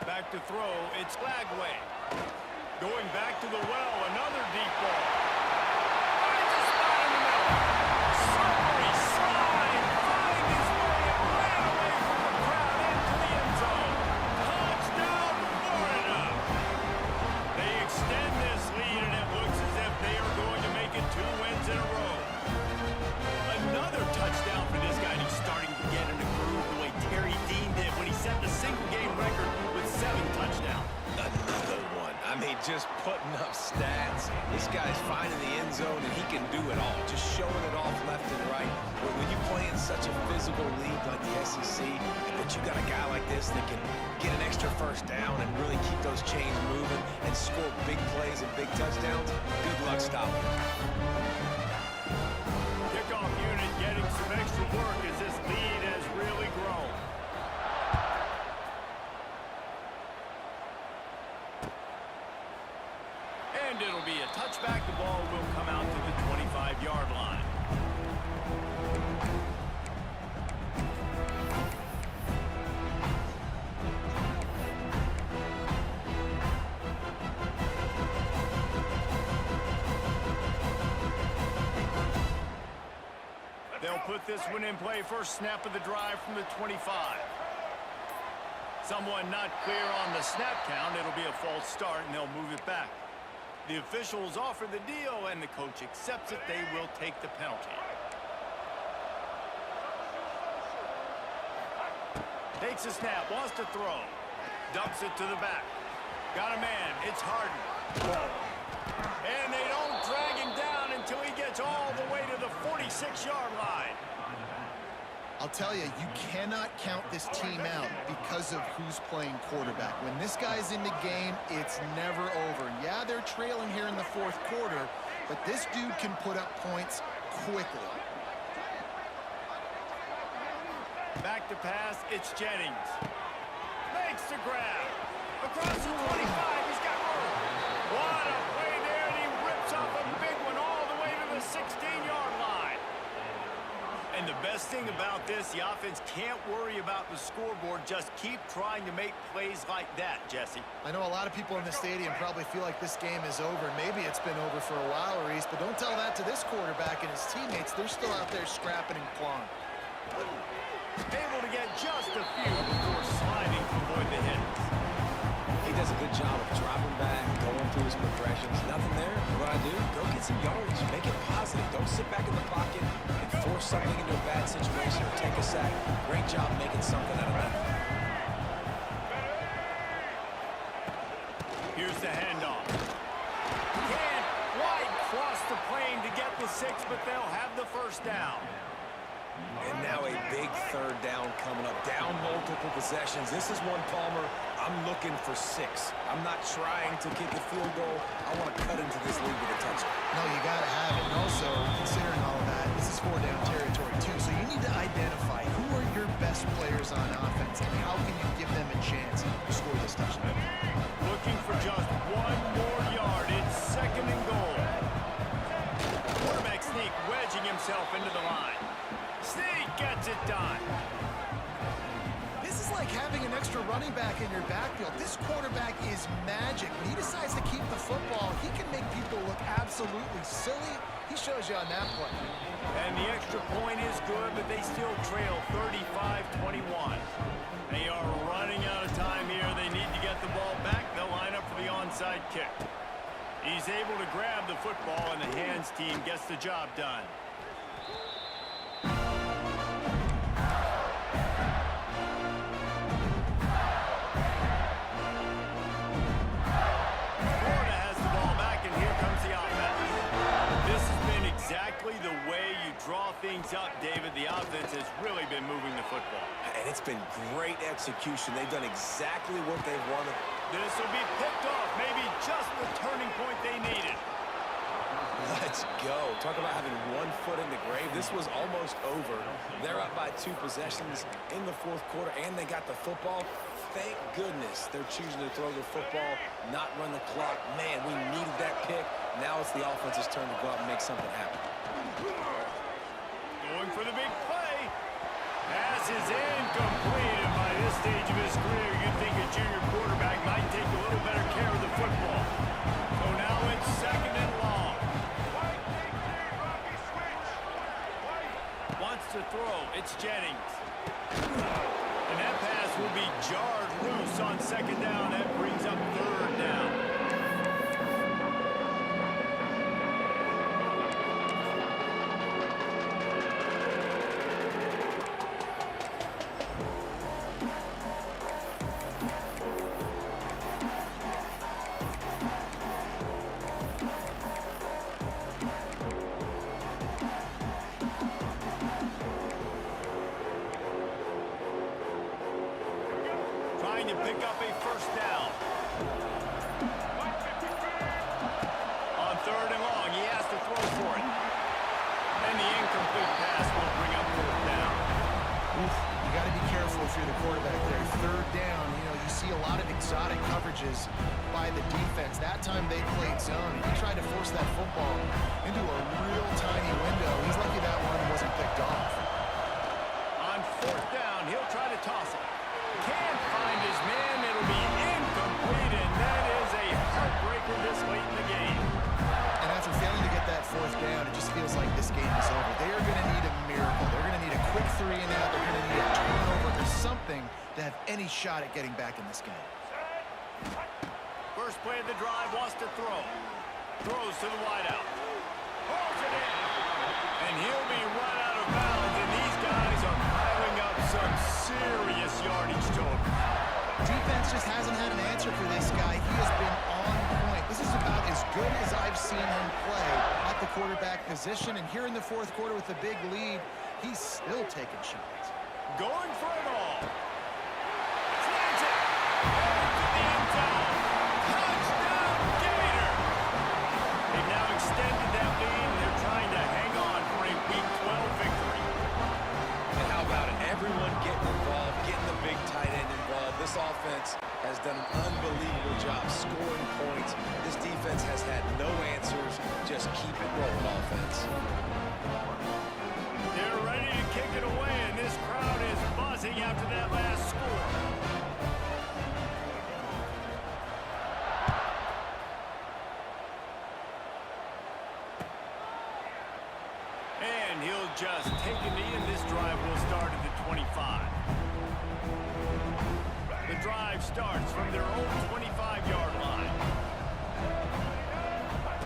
Back to throw, it's Lagway. Going back to the well, another deep ball. Finds a spot in the middle. Slippery slide, find his way and ran away from the crowd into the end zone. Touchdown, Florida! They extend this lead, and it looks as if they are going to make it 2 wins in a row. Another touchdown for this guy, and he's starting to get in the groove the way Terry Dean did when he set the single-game record with 7 touchdowns. Another one. I mean, just putting up stats. This guy's finding the end zone, and he can do it all. Just showing it off left and right. When you play in such a physical league like the SEC, but you got a guy like this that can get an extra first down and really keep those chains moving and score big plays and big touchdowns, good luck stopping him. Kickoff unit getting some extra work as this lead has really grown. And it'll be a touchback. The ball will come out to the 25-yard line. They'll put this one in play. First snap of the drive from the 25. Someone not clear on the snap count. It'll be a false start, and they'll move it back. The officials offer the deal, and the coach accepts it. They will take the penalty. Takes a snap, wants to throw. Dumps it to the back. Got a man. It's Harden. And they don't drag him down until he gets all the way to the 46-yard line. I'll tell you, you cannot count this team out because of who's playing quarterback. When this guy's in the game, it's never over. Yeah, they're trailing here in the 4th quarter, but this dude can put up points quickly. Back to pass, it's Jennings. Makes the grab. Across the 25, he's got room. What a play there, and he rips off a big one all the way to the 16-yard line. And the best thing about this, the offense can't worry about the scoreboard. Just keep trying to make plays like that, Jesse. I know a lot of people in the stadium probably feel like this game is over. Maybe it's been over for a while, Reese, but don't tell that to this quarterback and his teammates. They're still out there scrapping and clawing. Able to get just a few before sliding to avoid the hit. He does a good job of dropping back, going through his progressions. Nothing there. What I do? Go get some yards. Make it positive. Don't sit back in the pocket and force something into a bad situation or take a sack. Great job making something out of that. Here's the handoff. Can't quite cross the plane to get the 6, but they'll have the first down. And now a big 3rd down coming up. Down multiple possessions. This is one, Palmer, I'm looking for 6. I'm not trying to kick a field goal. I want to cut into this lead with a touchdown. No, you got to have it. And also, considering all of that, this is 4-down territory, too. So you need to identify who are your best players on offense and how can you give them a chance to score this touchdown. Looking for just 1 more yard. It's 2nd and goal. Quarterback sneak wedging himself into the line. Sneak gets it done. This is like having an extra running back in your backfield. This quarterback is magic. When he decides to keep the football, he can make people look absolutely silly. He shows you on that play. And the extra point is good, but they still trail 35-21. They are running out of time here. They need to get the ball back. They'll line up for the onside kick. He's able to grab the football, and the hands team gets the job done. draw things up, David. The offense has really been moving the football. And it's been great execution. They've done exactly what they've wanted. This will be picked off. Maybe just the turning point they needed. Let's go. Talk about having one foot in the grave. This was almost over. They're up by 2 possessions in the fourth quarter, and they got the football. Thank goodness they're choosing to throw the football, not run the clock. Man, we needed that pick. Now it's the offense's turn to go out and make something happen. Going for the big play. Pass is incomplete. And by this stage of his career, you'd think a junior quarterback might take a little better care of the football. So now it's 2nd and long. Wants to throw. It's Jennings. And that pass will be jarred loose on 2nd down. That brings up 3rd down. Trying to pick up a 1st down. On 3rd and long, he has to throw for it. And the incomplete pass will bring up 4th down. Oof, you got to be careful if you're the quarterback there. 3rd down, you see a lot of exotic coverages by the defense. That time they played zone. He tried to force that football into a real tiny window. He's lucky that one wasn't picked off. On 4th down, he'll try to toss it. Can't find his man. It'll be incomplete, and that is a heartbreaker this late in the game. And after failing to get that 4th down, it just feels like this game is over. They are going to need a miracle. They're going to need a quick 3 and out. They're going to need a turnover or something to have any shot at getting back in this game. First play of the drive, wants to throw. Throws to the wideout. Pulls it in. And he'll be run out of bounds, and these guys are piling up some serious yardage total. Defense just hasn't had an answer for this guy. He has been on point. This is about as good as I've seen him play at the quarterback position. And here in the fourth quarter with a big lead, he's still taking shots. Going for it all. Slants it. Into the end zone. Touchdown, Gator. They've now extended that lead. They're trying to hang on for a Week 12 victory. And how about it? Everyone getting involved, getting the big tight end involved. This offense has done an unbelievable job scoring points. This defense has had no answers. Just keep it rolling, offense. They're ready to kick it away, and this crowd is buzzing after that last score. And he'll just take a knee, and this drive will start at the 25. The drive starts from their own 25-yard line.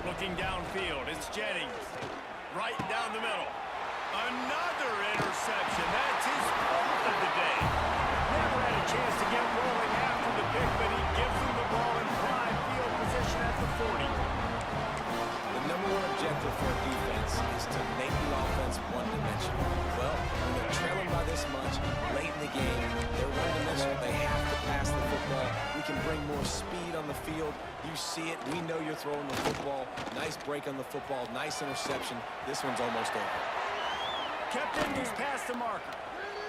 Looking downfield, it's Jennings. Right down the middle. Another interception. That's his 4th of the day. Never had a chance to get rolling after the pick, but he gives them the ball in prime field position at the 40. The number one objective for a defense is to make the offense one-dimensional. Well, when they're trailing by this much late in the game, they're one-dimensional. They have to pass the football. We can bring more speed on the field. You see it. We know you're throwing the football. Nice break on the football. Nice interception. This one's almost over. Kept in his pass to marker.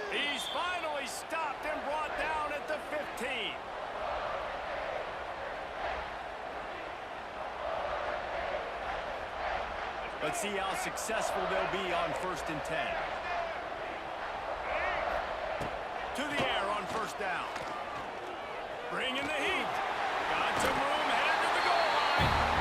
He's finally stopped and brought down at the 15. Let's see how successful they'll be on 1st and 10. To the air on 1st down. Bringing the heat. Got some room, headed to the goal line.